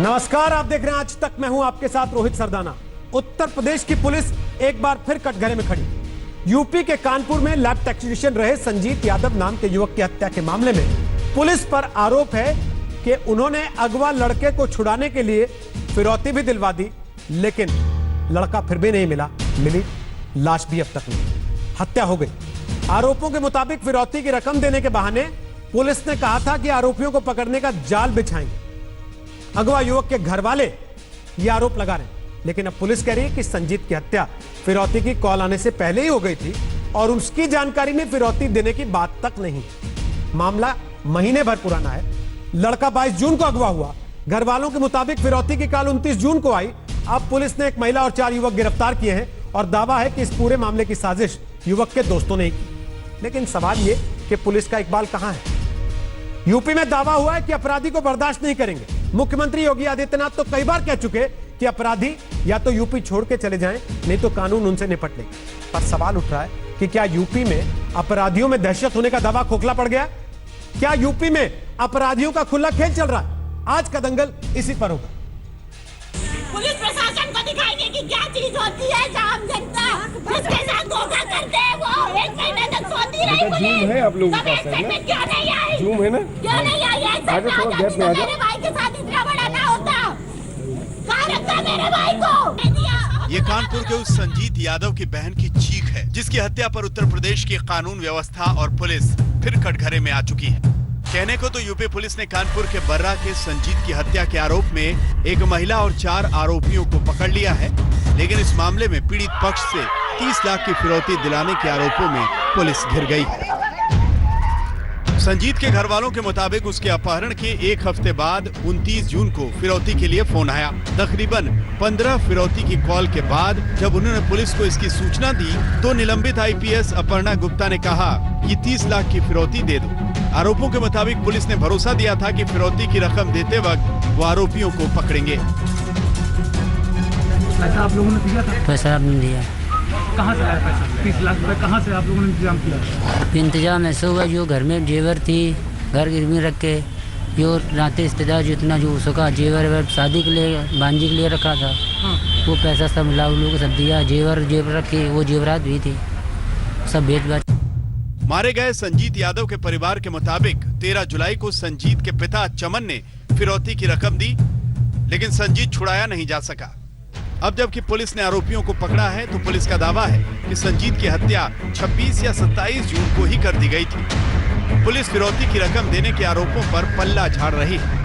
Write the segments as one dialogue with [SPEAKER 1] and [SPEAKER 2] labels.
[SPEAKER 1] नमस्कार, आप देख रहे हैं आज तक। मैं हूं आपके साथ रोहित सरदाना। उत्तर प्रदेश की पुलिस एक बार फिर कटघरे में खड़ी। यूपी के कानपुर में लैब टेक्नीशियन रहे संजीत यादव नाम के युवक की हत्या के मामले में पुलिस पर आरोप है कि उन्होंने अगवा लड़के को छुड़ाने के लिए फिरौती भी दिलवा दी, लेकिन लड़का फिर भी नहीं मिली लाश भी अब तक नहीं। हत्या हो गई। आरोपों के मुताबिक फिरौती की रकम देने के बहाने पुलिस ने कहा था कि आरोपियों को पकड़ने का जाल बिछाएंगे। अगवा युवक के घर वाले यह आरोप लगा रहे हैं, लेकिन अब पुलिस कह रही है कि संजीत की हत्या फिरौती की कॉल आने से पहले ही हो गई थी और उसकी जानकारी में फिरौती देने की बात तक नहीं। मामला महीने भर पुराना है। लड़का 22 जून को अगवा हुआ। घर वालों के मुताबिक फिरौती की कॉल 29 जून को आई। अब पुलिस ने एक महिला और 4 युवक गिरफ्तार किए हैं और दावा है कि इस पूरे मामले की साजिश युवक के दोस्तों ने की। लेकिन सवाल यह कि पुलिस का इकबाल कहां है? यूपी में दावा हुआ है कि अपराधी को बर्दाश्त नहीं करेंगे। मुख्यमंत्री योगी आदित्यनाथ तो कई बार कह चुके कि अपराधी या तो यूपी छोड़ के चले जाएं, नहीं तो कानून उनसे निपट लेगा। पर सवाल उठ रहा है कि क्या यूपी में अपराधियों में दहशत होने का दावा खोखला पड़ गया? क्या यूपी में अपराधियों का खुला खेल चल रहा है? आज का दंगल इसी पर होगा।
[SPEAKER 2] पुलिस प्रशासन को दिखाएंगे कि क्या चीज होती है। आम जनता जिसके साथ धोखा करते हैं वो 1 महीने तक सोती रही।
[SPEAKER 3] जूम है आप लोगों के पास
[SPEAKER 2] है ना? क्यों नहीं आई?
[SPEAKER 3] जूम है ना?
[SPEAKER 2] क्यों नहीं आई?
[SPEAKER 3] आगे थोड़ा गैप में आ जाओ।
[SPEAKER 2] मेरे भाई के साथ इतना बड़ा ना होता। कहाँ रखा मेरे भाई को?
[SPEAKER 4] ये कानपुर के उस संजीत यादव की बहन की चीख है, जिसकी हत्या पर उत्तर प्रदेश की कानून व्यवस्था और पुलिस फिर कटघरे में आ चुकी है। कहने को तो यूपी पुलिस ने कानपुर के बर्रा के संजीत की हत्या के आरोप में एक महिला और 4 आरोपियों को पकड़ लिया है, लेकिन इस मामले में पीड़ित पक्ष से 30 लाख की फिरौती दिलाने के आरोपों में पुलिस घिर गई है। संजीत के घर वालों के मुताबिक उसके अपहरण के 1 हफ्ते बाद 29 जून को फिरौती के लिए फोन आया। तकरीबन 15 फिरौती की कॉल के बाद जब उन्होंने पुलिस को इसकी सूचना दी तो निलंबित आईपीएस अपर्णा गुप्ता ने कहा कि 30 लाख की फिरौती दे दो। आरोपों के मुताबिक पुलिस ने भरोसा दिया था कि फिरौती की रकम देते वक्त वो आरोपियों को पकड़ेंगे।
[SPEAKER 5] पैसा आप लोगों ने दिया था?
[SPEAKER 6] पैसा आपने दिया।
[SPEAKER 5] कहाँ से आया पैसा? 30 लाख रुपए कहाँ से आप लोगों ने इंतजाम किया?
[SPEAKER 6] इंतजाम ऐसे हुआ, जो घर में जेवर थी घर गिरवी रख के, जो नाते रिश्तेदार जितना जो उसका जेवर शादी के लिए भांजी के लिए रखा था, वो पैसा सब लाभ लोग सब दिया। जेवर रखे, वो जेवरात भी थी, सब बेच बाच।
[SPEAKER 4] मारे गए संजीत यादव के परिवार के मुताबिक 13 जुलाई को संजीत के पिता चमन ने फिरौती की रकम दी, लेकिन संजीत छुड़ाया नहीं जा सका। अब जबकि पुलिस ने आरोपियों को पकड़ा है तो पुलिस का दावा है कि संजीत की हत्या 26 या 27 जून को ही कर दी गई थी। पुलिस फिरौती की रकम देने के आरोपों पर पल्ला झाड़ रही है।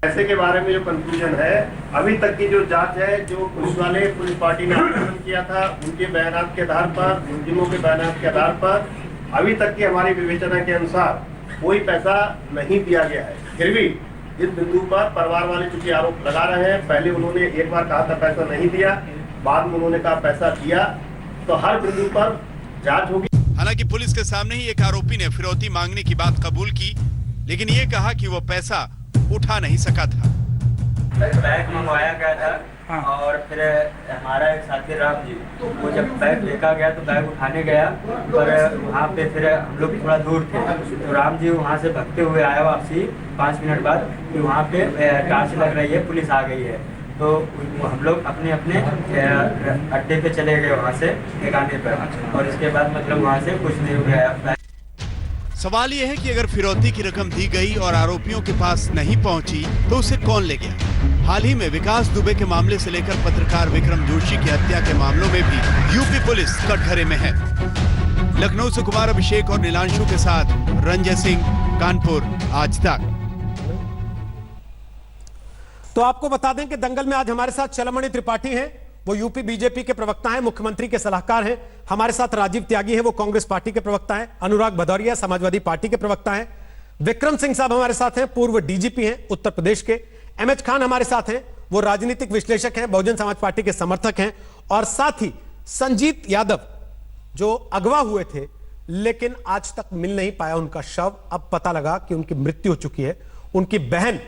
[SPEAKER 7] पैसे के बारे में जो कंफ्यूजन है, अभी तक की जो जांच है, जो पुलिस पार्टी ने आंदोलन किया था उनके बयानात के आधार पर, मुलजिमों के बयानात के आधार पर अभी तक की हमारी विवेचना के अनुसार कोई पैसा नहीं दिया गया है। फिर भी इस बिंदु पर परिवार वाले चूंकि आरोप लगा रहे हैं, पहले उन्होंने एक बार कहा था पैसा नहीं दिया, बाद में उन्होंने कहा पैसा दिया, तो हर बिंदु पर जांच होगी।
[SPEAKER 4] हालांकि पुलिस के सामने ही एक आरोपी ने फिरौती मांगने की बात कबूल की, लेकिन ये कहा कि वो पैसा उठा नहीं सका था।
[SPEAKER 8] बैग मंगवाया गया था और फिर हमारा एक साथी राम जी, वो जब बैग लेकर गया तो बैग उठाने गया, पर वहाँ पे फिर हम लोग थोड़ा दूर थे तो राम जी वहाँ से भगते हुए आया वापसी 5 मिनट बाद कि वहाँ पे टार्च लग रही है, पुलिस आ गई है। तो हम लोग अपने अपने अड्डे पे चले गए वहाँ से ठिकाने पर, और इसके बाद मतलब वहाँ से कुछ नहीं हुआ।
[SPEAKER 4] सवाल यह है कि अगर फिरौती की रकम दी गई और आरोपियों के पास नहीं पहुंची तो उसे कौन ले गया? हाल ही में विकास दुबे के मामले से लेकर पत्रकार विक्रम जोशी की हत्या के मामलों में भी यूपी पुलिस कटघरे में है। लखनऊ से कुमार अभिषेक और नीलांशु के साथ रंजय सिंह, कानपुर, आज तक।
[SPEAKER 1] तो आपको बता दें कि दंगल में आज हमारे साथ चलमणि त्रिपाठी हैं। वो यूपी बीजेपी के प्रवक्ता हैं, मुख्यमंत्री के सलाहकार हैं। हमारे साथ राजीव त्यागी हैं, वो कांग्रेस पार्टी के प्रवक्ता हैं। अनुराग भदौरिया समाजवादी पार्टी के प्रवक्ता हैं। विक्रम सिंह साहब हमारे साथ हैं, पूर्व डीजीपी हैं उत्तर प्रदेश के। एमएच खान हमारे साथ हैं, वो राजनीतिक विश्लेषक हैं, बहुजन समाज पार्टी के समर्थक हैं। और साथ ही संजीत यादव जो अगवा हुए थे लेकिन आज तक मिल नहीं पाया उनका शव, अब पता लगा कि उनकी मृत्यु हो चुकी है। उनकी बहन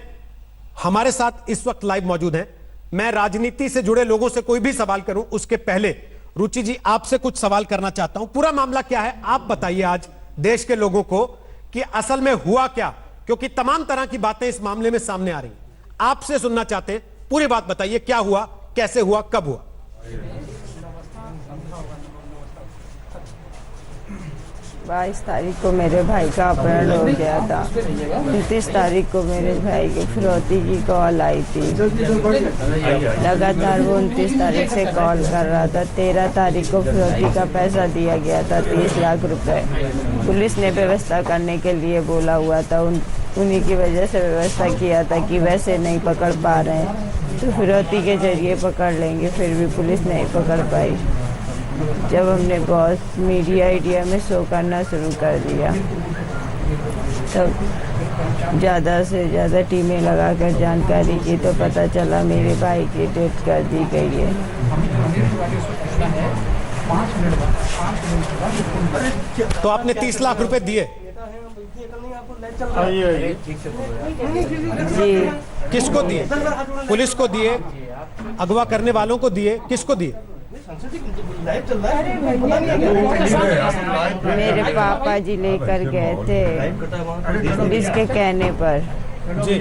[SPEAKER 1] हमारे साथ इस वक्त लाइव मौजूद है। मैं राजनीति से जुड़े लोगों से कोई भी सवाल करूं उसके पहले रुचि जी आपसे कुछ सवाल करना चाहता हूं। पूरा मामला क्या है आप बताइए आज देश के लोगों को कि असल में हुआ क्या, क्योंकि तमाम तरह की बातें इस मामले में सामने आ रही हैं। आपसे सुनना चाहते हैं, पूरी बात बताइए, क्या हुआ, कैसे हुआ, कब हुआ?
[SPEAKER 9] 22 तारीख को मेरे भाई का अपहरण हो गया था। 29 तारीख को मेरे भाई की फिरौती की कॉल आई थी। लगातार वो 29 तारीख से कॉल कर रहा था। 13 तारीख को फिरौती का पैसा दिया गया था, 30 लाख रुपए। पुलिस ने व्यवस्था करने के लिए बोला हुआ था, उन्हीं की वजह से व्यवस्था किया था कि वैसे नहीं पकड़ पा रहे हैं तो फिरौती के जरिए पकड़ लेंगे, फिर भी पुलिस नहीं पकड़ पाई। जब हमने बहुत मीडिया में शो करना शुरू कर दिया तब ज़्यादा से ज़्यादा टीमें लगाकर जानकारी की तो पता चला मेरे भाई की डेथ कर दी गई है।
[SPEAKER 1] तो आपने 30 लाख रुपए दिए?
[SPEAKER 9] जी।
[SPEAKER 1] किसको दिए? पुलिस को दिए? अगवा करने वालों को दिए? किसको दिए?
[SPEAKER 9] मेरे पापा जी लेकर गए थे पुलिस के कहने पर।
[SPEAKER 1] जी।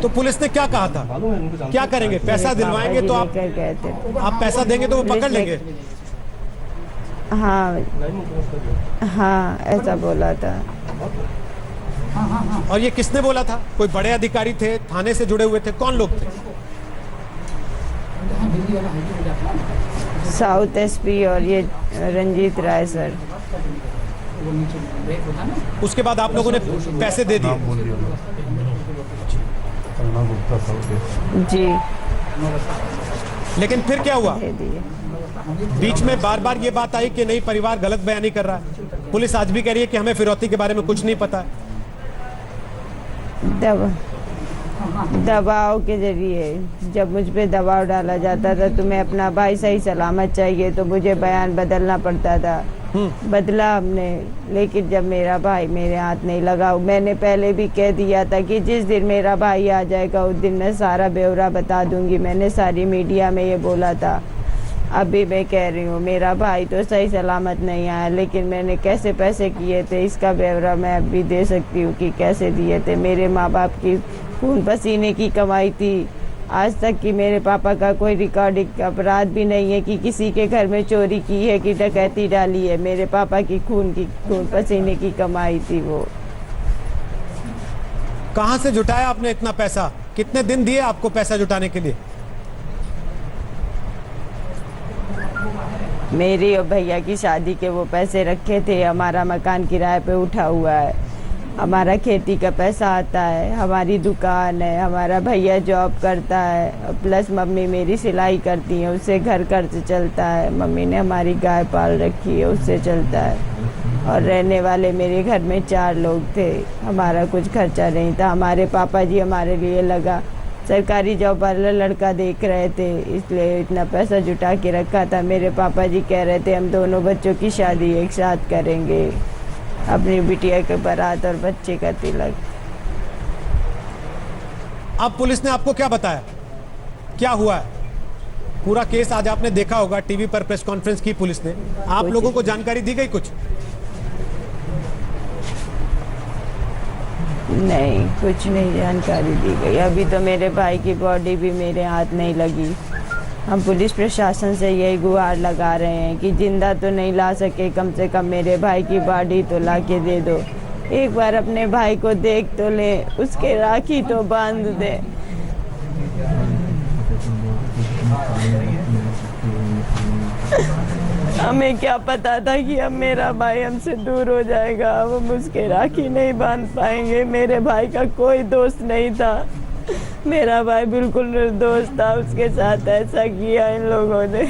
[SPEAKER 1] तो पुलिस ने क्या कहा था? क्या करेंगे? पैसा दिलवाएंगे तो आप
[SPEAKER 9] लेकर गए थे।
[SPEAKER 1] आप पैसा देंगे तो वो पकड़ लेंगे?
[SPEAKER 9] हाँ हाँ, ऐसा बोला था।
[SPEAKER 1] और ये किसने बोला था? कोई बड़े अधिकारी थे, थाने से जुड़े हुए थे, कौन लोग थे?
[SPEAKER 9] साउथ एसपी और ये रंजीत राय सर।
[SPEAKER 1] उसके बाद आप लोगों ने पैसे दे दिए?
[SPEAKER 9] जी।
[SPEAKER 1] लेकिन फिर क्या हुआ?
[SPEAKER 9] दे दिए।
[SPEAKER 1] बीच में बार बार ये बात आई कि नहीं, परिवार गलत बयानी कर रहा है। पुलिस आज भी कह रही है कि हमें फिरौती के बारे में कुछ नहीं पता है।
[SPEAKER 9] दबाव के जरिए जब मुझ पे दबाव डाला जाता था, तुम्हें अपना भाई सही सलामत चाहिए तो मुझे बयान बदलना पड़ता था। बदला हमने, लेकिन जब मेरा भाई मेरे हाथ नहीं लगा, मैंने पहले भी कह दिया था कि जिस दिन मेरा भाई आ जाएगा उस दिन मैं सारा ब्यौरा बता दूंगी। मैंने सारी मीडिया में ये बोला था। अभी मैं कह रही हूँ, मेरा भाई तो सही सलामत नहीं आया, लेकिन मैंने कैसे पैसे किए थे इसका ब्यौरा मैं अब भी दे सकती हूँ कि कैसे दिए थे। मेरे माँ बाप की खून पसीने की कमाई थी। आज तक कि मेरे पापा का कोई रिकॉर्डिंग अपराध भी नहीं है कि किसी के घर में चोरी की है कि डकैती डाली है। मेरे पापा की खून पसीने की कमाई थी वो।
[SPEAKER 1] कहाँ से जुटाया आपने इतना पैसा? कितने दिन दिए आपको पैसा जुटाने के लिए?
[SPEAKER 9] मेरी और भैया की शादी के वो पैसे रखे थे। हमारा मकान किराए पे उठा हुआ है, हमारा खेती का पैसा आता है, हमारी दुकान है, हमारा भैया जॉब करता है, प्लस मम्मी मेरी सिलाई करती है, उससे घर खर्च चलता है। मम्मी ने हमारी गाय पाल रखी है, उससे चलता है। और रहने वाले मेरे घर में 4 लोग थे, हमारा कुछ खर्चा नहीं था। हमारे पापा जी हमारे लिए लगा सरकारी जॉब वाला लड़का देख रहे थे, इसलिए इतना पैसा जुटा के रखा था। मेरे पापा जी कह रहे थे हम दोनों बच्चों की शादी एक साथ करेंगे, अपनी बिटिया के बारात और बच्चे का तिलक।
[SPEAKER 1] अब पुलिस ने आपको क्या बताया? क्या हुआ है? पूरा केस आज आपने देखा होगा, टीवी पर प्रेस कॉन्फ्रेंस की पुलिस ने। आप लोगों को जानकारी दी गई कुछ?
[SPEAKER 9] नहीं, कुछ नहीं जानकारी दी गई। अभी तो मेरे भाई की बॉडी भी मेरे हाथ नहीं लगी। हम पुलिस प्रशासन से यही गुहार लगा रहे हैं कि जिंदा तो नहीं ला सके, कम से कम मेरे भाई की बॉडी तो ला के दे दो। एक बार अपने भाई को देख तो ले, उसके राखी तो बांध दे। हमें क्या पता था कि अब मेरा भाई हमसे दूर हो जाएगा, अब हम उसके राखी नहीं बांध पाएंगे। मेरे भाई का कोई दोस्त नहीं था, मेरा भाई बिल्कुल निर्दोष था। उसके साथ ऐसा किया इन लोगों ने।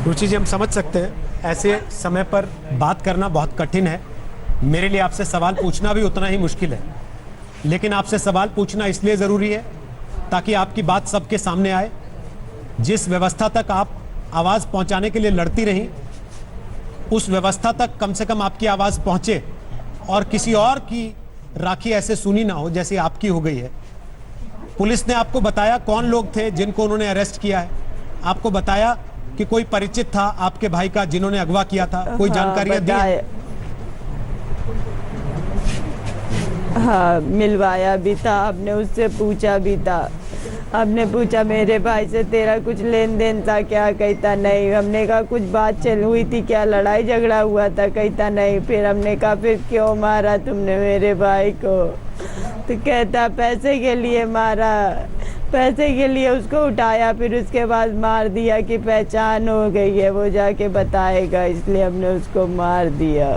[SPEAKER 1] रुचि जी, हम समझ सकते हैं ऐसे समय पर बात करना बहुत कठिन है। मेरे लिए आपसे सवाल पूछना भी उतना ही मुश्किल है, लेकिन आपसे सवाल पूछना इसलिए ज़रूरी है ताकि आपकी बात सबके सामने आए। जिस व्यवस्था तक आप आवाज़ पहुंचाने के लिए लड़ती रहीं, उस व्यवस्था तक कम से कम आपकी आवाज़ पहुंचे और किसी और की राखी ऐसे सुनी ना हो जैसे आपकी हो गई है। पुलिस ने आपको बताया कौन लोग थे जिनको उन्होंने अरेस्ट किया है? आपको बताया कि कोई परिचित था आपके भाई का जिन्होंने अगवा किया था? कोई जानकारियां दी?
[SPEAKER 9] हाँ, मिलवाया भी था, हमने उससे पूछा भी था। हमने पूछा मेरे भाई से तेरा कुछ लेन देन था क्या? कहता नहीं। हमने कहा कुछ बात चल हुई थी क्या, लड़ाई झगड़ा हुआ था? कहता नहीं। फिर हमने कहा फिर क्यों मारा तुमने मेरे भाई को? तो कहता पैसे के लिए मारा, पैसे के लिए उसको उठाया, फिर उसके बाद मार दिया कि पहचान हो गई है, वो जाके बताएगा, इसलिए हमने उसको मार दिया।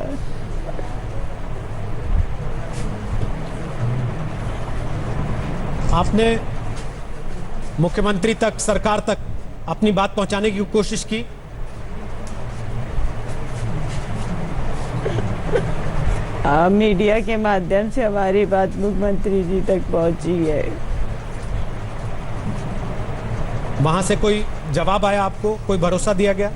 [SPEAKER 1] आपने मुख्यमंत्री तक, सरकार तक अपनी बात पहुंचाने की कोशिश की?
[SPEAKER 9] मीडिया के माध्यम से हमारी बात मुख्यमंत्री जी तक पहुंची है।
[SPEAKER 1] वहां से कोई जवाब आया आपको? कोई भरोसा दिया गया?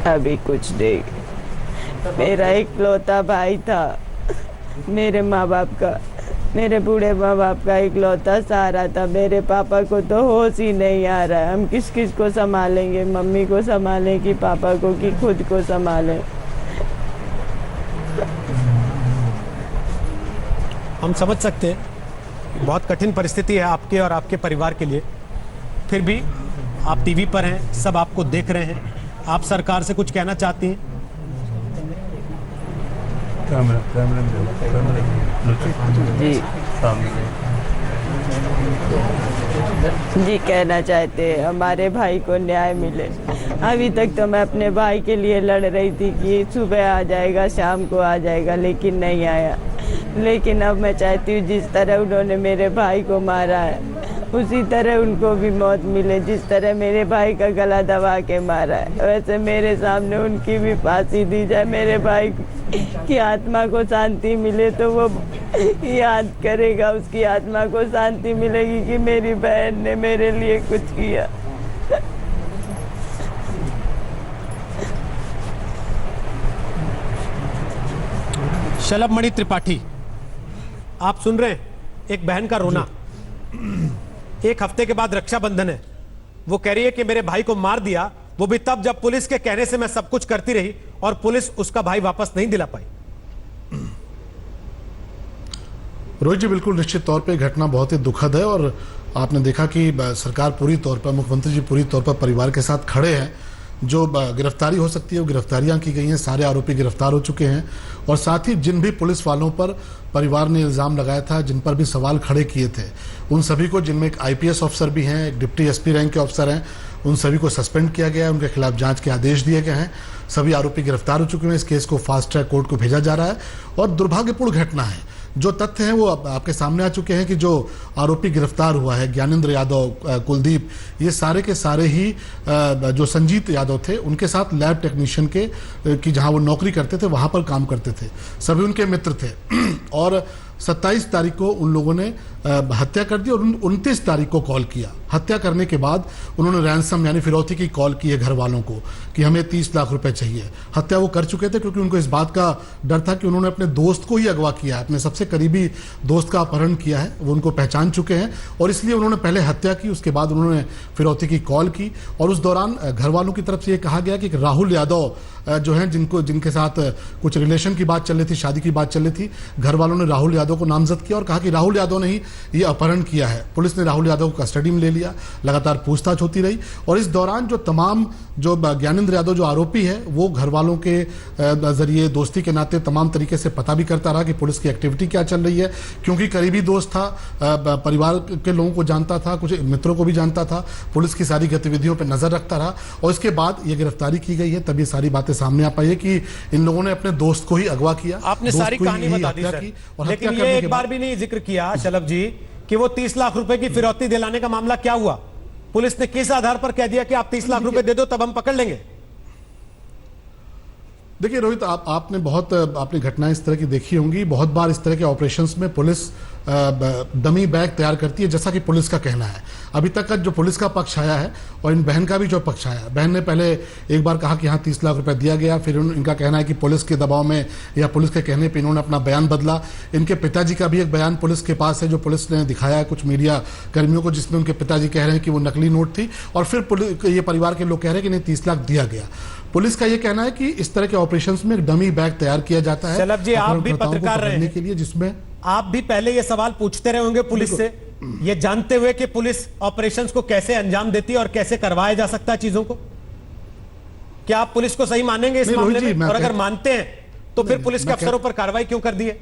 [SPEAKER 9] अभी कुछ नहीं। मेरा इकलौता भाई था, मेरे माँ बाप का, मेरे बूढ़े माँ बाप का इकलौता सहारा था। मेरे पापा को तो होश ही नहीं आ रहा है। हम किस किस को संभालेंगे? मम्मी को संभालें कि पापा को, कि खुद को संभालें?
[SPEAKER 1] हम समझ सकते हैं बहुत कठिन परिस्थिति है आपके और आपके परिवार के लिए, फिर भी आप टीवी पर हैं, सब आपको देख रहे हैं। आप सरकार से कुछ कहना चाहती हैं?
[SPEAKER 9] जी जी, कहना चाहते हैं हमारे भाई को न्याय मिले। अभी तक तो मैं अपने भाई के लिए लड़ रही थी कि सुबह आ जाएगा, शाम को आ जाएगा, लेकिन नहीं आया। लेकिन अब मैं चाहती हूँ जिस तरह उन्होंने मेरे भाई को मारा है उसी तरह उनको भी मौत मिले। जिस तरह मेरे भाई का गला दबा के मारा है वैसे मेरे सामने उनकी भी फांसी दी जाए। मेरे भाई की आत्मा को शांति मिले तो वो याद करेगा, उसकी आत्मा को शांति मिलेगी कि मेरी बहन ने मेरे लिए कुछ किया।
[SPEAKER 1] शलभमणि त्रिपाठी, आप सुन रहे हैं एक बहन का रोना। एक हफ्ते के बाद रक्षाबंधन है, वो कह रही है कि मेरे भाई को मार दिया, वो भी तब जब पुलिस के कहने से मैं सब कुछ करती रही और पुलिस उसका भाई वापस नहीं दिला पाई।
[SPEAKER 10] रोहित जी, बिल्कुल निश्चित तौर पे घटना बहुत ही दुखद है और आपने देखा कि सरकार पूरी तौर पर, मुख्यमंत्री जी पूरी तौर पर परिवार के साथ खड़े हैं। जो गिरफ्तारी हो सकती है वो गिरफ्तारियां की गई हैं, सारे आरोपी गिरफ्तार हो चुके हैं और साथ ही जिन भी पुलिस वालों पर परिवार ने इल्ज़ाम लगाया था, जिन पर भी सवाल खड़े किए थे, उन सभी को, जिनमें एक आईपीएस अफसर भी हैं, एक डिप्टी एसपी रैंक के अफसर हैं, उन सभी को सस्पेंड किया गया है, उनके खिलाफ जांच के आदेश दिए गए हैं। सभी आरोपी गिरफ्तार हो चुके हैं। इस केस को फास्ट ट्रैक कोर्ट को भेजा जा रहा है और दुर्भाग्यपूर्ण घटना है। जो तथ्य हैं वो आपके सामने आ चुके हैं कि जो आरोपी गिरफ्तार हुआ है, ज्ञानेंद्र यादव, कुलदीप, ये सारे के सारे ही जो संजीत यादव थे उनके साथ लैब टेक्नीशियन की जहां वो नौकरी करते थे वहां पर काम करते थे, सभी उनके मित्र थे और 27 तारीख को उन लोगों ने हत्या कर दी और 29 तारीख को कॉल किया। हत्या करने के बाद उन्होंने रैंसम यानी फिरौती की कॉल की है घर वालों को कि हमें 30 लाख रुपए चाहिए। हत्या वो कर चुके थे क्योंकि उनको इस बात का डर था कि उन्होंने अपने दोस्त को ही अगवा किया है, अपने सबसे करीबी दोस्त का अपहरण किया है, वो उनको पहचान चुके हैं और इसलिए उन्होंने पहले हत्या की, उसके बाद उन्होंने फिरौती की कॉल की और उस दौरान घर वालों की तरफ से ये कहा गया कि राहुल यादव जो हैं, जिनके साथ कुछ रिलेशन की बात चल रही थी, शादी की बात चल रही थी, घर वालों ने राहुल यादव को नामजद किया और कहा कि राहुल यादव ने ही ये अपहरण किया है। पुलिस ने राहुल यादव को कस्टडी में ले लिया, लगातार पूछताछ होती रही और इस दौरान जो तमाम जो ज्ञानेंद्र यादव जो आरोपी है वो घर वालों के जरिए, दोस्ती के नाते तमाम तरीके से पता भी करता रहा कि पुलिस की एक्टिविटी क्या चल रही है, क्योंकि करीबी दोस्त था, परिवार के लोगों को जानता था, कुछ मित्रों को भी जानता था, पुलिस की सारी गतिविधियों पर नजर रखता रहा और इसके बाद ये गिरफ्तारी की गई है। तब ये सारी बातें सामने आ पाई है कि इन लोगों ने अपने दोस्त को ही अगवा किया।
[SPEAKER 1] आपने सारी कहानी बता दी सर, लेकिन ये एक बार भी नहीं जिक्र किया शलभ जी कि वो 30 लाख रुपए की फिरौती दिलाने का मामला क्या हुआ। पुलिस ने किस आधार पर कह दिया कि आप 30 लाख रुपए दे दो तब हम पकड़ लेंगे? देखिए
[SPEAKER 10] रोहित, आपने घटनाएं इस तरह की देखी होंगी। बहुत बार इस तरह के ऑपरेशंस में पुलिस डमी बैग तैयार करती है, जैसा कि पुलिस का कहना है। अभी तक का जो पुलिस का पक्ष आया है और इन बहन का भी जो पक्ष आया है, बहन ने पहले एक बार कहा कि हाँ 30 लाख रुपए दिया गया, फिर इनका कहना है कि पुलिस के दबाव में या पुलिस के कहने पर इन्होंने अपना बयान बदला। इनके पिताजी का भी एक बयान पुलिस के पास है, जो पुलिस ने दिखाया है कुछ मीडिया कर्मियों को, जिसमें उनके पिताजी कह रहे हैं कि वो नकली नोट थी, और फिर ये परिवार के लोग कह रहे हैं कि नहीं 30 लाख दिया गया। पुलिस का ये कहना है कि इस तरह के ऑपरेशंस में एक डमी बैग तैयार किया जाता है
[SPEAKER 1] शलभ जी, आप भी पत्रकार रहे हैं
[SPEAKER 10] के लिए, जिसमें
[SPEAKER 1] आप भी पहले ये सवाल पूछते रहे होंगे पुलिस से, ये जानते हुए कि पुलिस ऑपरेशंस को कैसे अंजाम देती है और कैसे करवाया जा सकता है चीजों को। क्या आप पुलिस को सही मानेंगे इस मामले में? और अगर मानते हैं तो फिर पुलिस के अफसरों पर कार्रवाई क्यों कर दी है?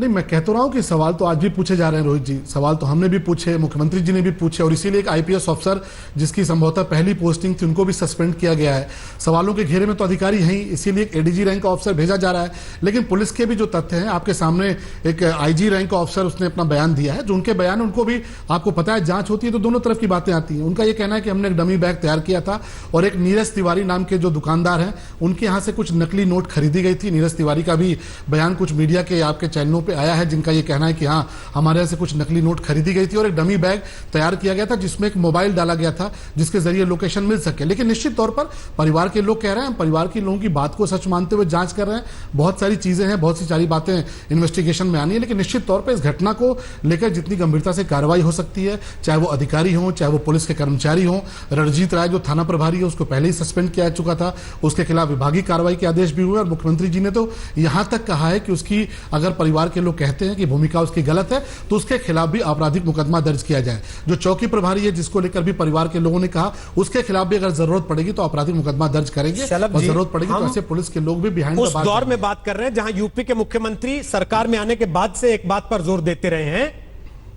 [SPEAKER 10] नहीं, मैं कह तो रहा हूं कि सवाल तो आज भी पूछे जा रहे हैं रोहित जी, सवाल तो हमने भी पूछे, मुख्यमंत्री जी ने भी पूछे, और इसीलिए एक आईपीएस अफसर जिसकी संभवतः पहली पोस्टिंग थी उनको भी सस्पेंड किया गया है। सवालों के घेरे में तो अधिकारी हैं ही, इसीलिए एक एडीजी रैंक का ऑफिसर भेजा जा रहा है। लेकिन पुलिस के भी जो तथ्य हैं आपके सामने, एक आईजी रैंक का ऑफिसर उसने अपना बयान दिया है, जो उनके बयान उनको भी आपको पता है जांच होती है तो दोनों तरफ की बातें आती हैं। उनका यह कहना है कि हमने एक डमी बैग तैयार किया था और एक नीरज तिवारी नाम के जो दुकानदार हैं उनके यहाँ से कुछ नकली नोट खरीदी गई थी। नीरज तिवारी का भी बयान कुछ मीडिया के आपके चैनलों पर आया है, जिनका कहना है कि हाँ हमारे यहाँ से कुछ नकली नोट खरीदी गई थी और एक डमी बैग तैयार किया गया था जिसमें एक मोबाइल डाला गया था जिसके जरिए लोकेशन मिल सके। लेकिन निश्चित तौर पर परिवार के लोग कह रहे हैं, परिवार के लोगों की बात को सच मानते हुए जांच कर रहे हैं। बहुत सारी चीजें हैं, बहुत सी सारी बातें इन्वेस्टिगेशन में आनी है, लेकिन निश्चित तौर पर इस घटना को लेकर जितनी गंभीरता से कार्रवाई हो सकती है, चाहे वो अधिकारी हो चाहे वो पुलिस के कर्मचारी हो। रणजीत राय जो थाना प्रभारी है उसको पहले ही सस्पेंड किया जा चुका था, उसके खिलाफ विभागीय कार्रवाई के आदेश भी हुए और मुख्यमंत्री जी ने तो यहां तक कहा है कि उसकी अगर परिवार के लोग कहते हैं कि भूमिका उसकी गलत है तो उसके खिलाफ भी आपराधिक मुकदमा दर्ज किया जाए। जो चौकी प्रभारी है जिसको लेकर भी परिवार के लोगों ने कहा उसके खिलाफ भी अगर जरूरत पड़ेगी तो आपराधिक मुकदमा दर्ज करेंगे, और जरूरत पड़ेगी तो ऐसे पुलिस के लोग भी बिहाइंड
[SPEAKER 1] उस दौर में बात कर रहे हैं जहां यूपी के मुख्यमंत्री सरकार में आने के बाद से एक बात पर जोर देते रहे हैं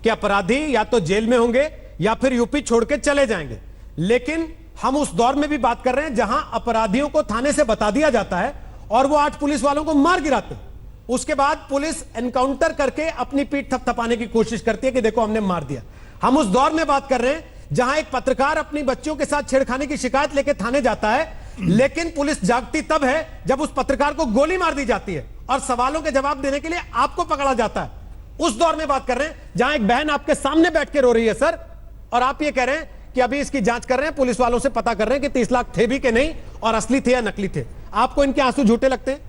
[SPEAKER 1] कि अपराधी या तो जेल में होंगे या फिर यूपी छोड़ के चले जाएंगे। लेकिन हम उस दौर में भी बात कर रहे हैं जहां अपराधियों को थाने से बता दिया जाता है और वो 8 पुलिस वालों को मार गिराते हैं। उसके बाद पुलिस एनकाउंटर करके अपनी पीठ थपथपाने की कोशिश करती है कि देखो हमने मार दिया। हम उस दौर में बात कर रहे हैं जहां एक पत्रकार अपनी बच्चियों के साथ छेड़खानी की शिकायत लेकर थाने जाता है, लेकिन पुलिस जागती तब है जब उस पत्रकार को गोली मार दी जाती है और सवालों के जवाब देने के लिए आपको पकड़ा जाता है। उस दौर में बात कर रहे हैं जहां एक बहन आपके सामने बैठ के रो रही है सर, और आप ये कह रहे हैं कि अभी इसकी जांच कर रहे हैं, पुलिस वालों से पता कर रहे हैं कि 30 लाख थे भी कि नहीं और असली थे या नकली थे। आपको इनके आंसू झूठे लगते हैं?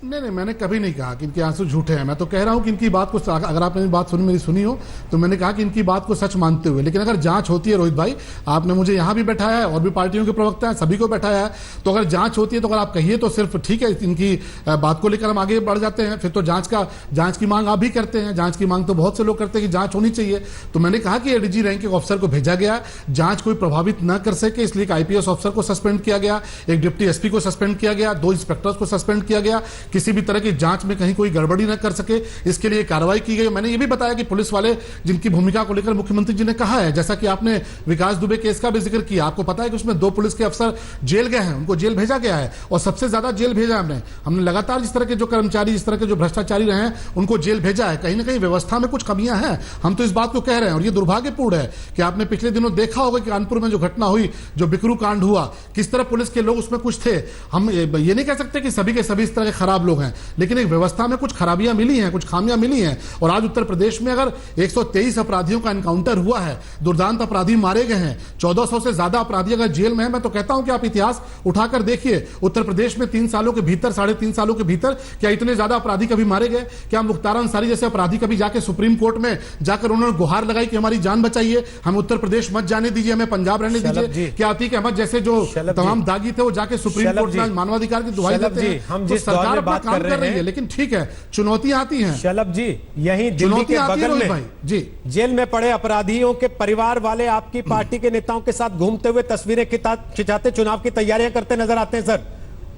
[SPEAKER 10] नहीं, मैंने कभी नहीं कहा कि इनके आंसू झूठे हैं। मैं तो कह रहा हूं कि इनकी बात को, अगर आपने बात मेरी सुनी हो तो मैंने कहा कि इनकी बात को सच मानते हुए, लेकिन अगर जांच होती है रोहित भाई, आपने मुझे यहां भी बैठाया है और भी पार्टियों के प्रवक्ता हैं, सभी को बैठाया है, तो अगर जांच होती है तो अगर आप कहिए तो सिर्फ ठीक है, इनकी बात को लेकर हम आगे बढ़ जाते हैं। फिर तो जांच की मांग आप भी करते हैं, जांच की मांग तो बहुत से लोग करते हैं कि जांच होनी चाहिए। तो मैंने कहा कि एडीजी रैंक के ऑफिसर को भेजा गया, जांच कोई प्रभावित न कर सके इसलिए एक आईपीएस ऑफिसर को सस्पेंड किया गया, एक डिप्टी एसपी को सस्पेंड किया गया, 2 इंस्पेक्टर्स को सस्पेंड किया गया, किसी भी तरह की जांच में कहीं कोई गड़बड़ी न कर सके इसके लिए कार्रवाई की गई। मैंने ये भी बताया कि पुलिस वाले जिनकी भूमिका को लेकर मुख्यमंत्री जी ने कहा है, जैसा कि आपने विकास दुबे केस का भी जिक्र किया, आपको पता है कि उसमें 2 पुलिस के अफसर जेल गए हैं, उनको जेल भेजा गया है और सबसे ज्यादा जेल भेजा हमने लगातार जिस तरह के जो कर्मचारी, इस तरह के जो भ्रष्टाचारी रहे हैं उनको जेल भेजा है। कहीं ना कहीं व्यवस्था में कुछ कमियां हैं, हम तो इस बात को कह रहे हैं। और ये दुर्भाग्यपूर्ण है कि आपने पिछले दिनों देखा होगा कि कानपुर में जो घटना हुई, जो बिकरू कांड हुआ, किस तरह पुलिस के लोग उसमें कुछ थे। हम ये नहीं कह सकते कि सभी के सभी इस तरह के खराब लोग हैं, लेकिन एक व्यवस्था में कुछ खराबियां मिली हैं, कुछ खामियां मिली हैं। और आज उत्तर प्रदेश में अगर 123 अपराधियों का एनकाउंटर हुआ है, दुर्दांत अपराधी मारे गए हैं, 1400 से ज्यादा अपराधी अगर जेल में है, मैं तो कहता हूं कि आप इतिहास उठाकर देखिए, उत्तर प्रदेश में 3 सालों के भीतर, 3.5 सालों के भीतर क्या इतने ज्यादा अपराधी कभी मारे गए? क्या मुख्तार अंसारी जैसे अपराधी कभी जाके सुप्रीम कोर्ट में जाकर उन्होंने गुहार लगाई कि हमारी जान बचाइए, हम उत्तर प्रदेश मत जाने दीजिए, हमें पंजाब रहने दीजिए? क्या अतीक अहमद जैसे जो तमाम दागी थे वो जाके सुप्रीम कोर्ट में मानवाधिकार की दुहाई देते हैं?
[SPEAKER 1] हम
[SPEAKER 10] जिस सरकार अपना काम कर रही है, लेकिन ठीक है, चुनौतियां आती हैं।
[SPEAKER 1] शलभ जी, यही दिल्ली के बगल में
[SPEAKER 10] जी
[SPEAKER 1] जेल में पड़े अपराधियों के परिवार वाले आपकी पार्टी के नेताओं के साथ घूमते हुए तस्वीरें खिंचाते चुनाव की तैयारियां करते नजर आते हैं सर।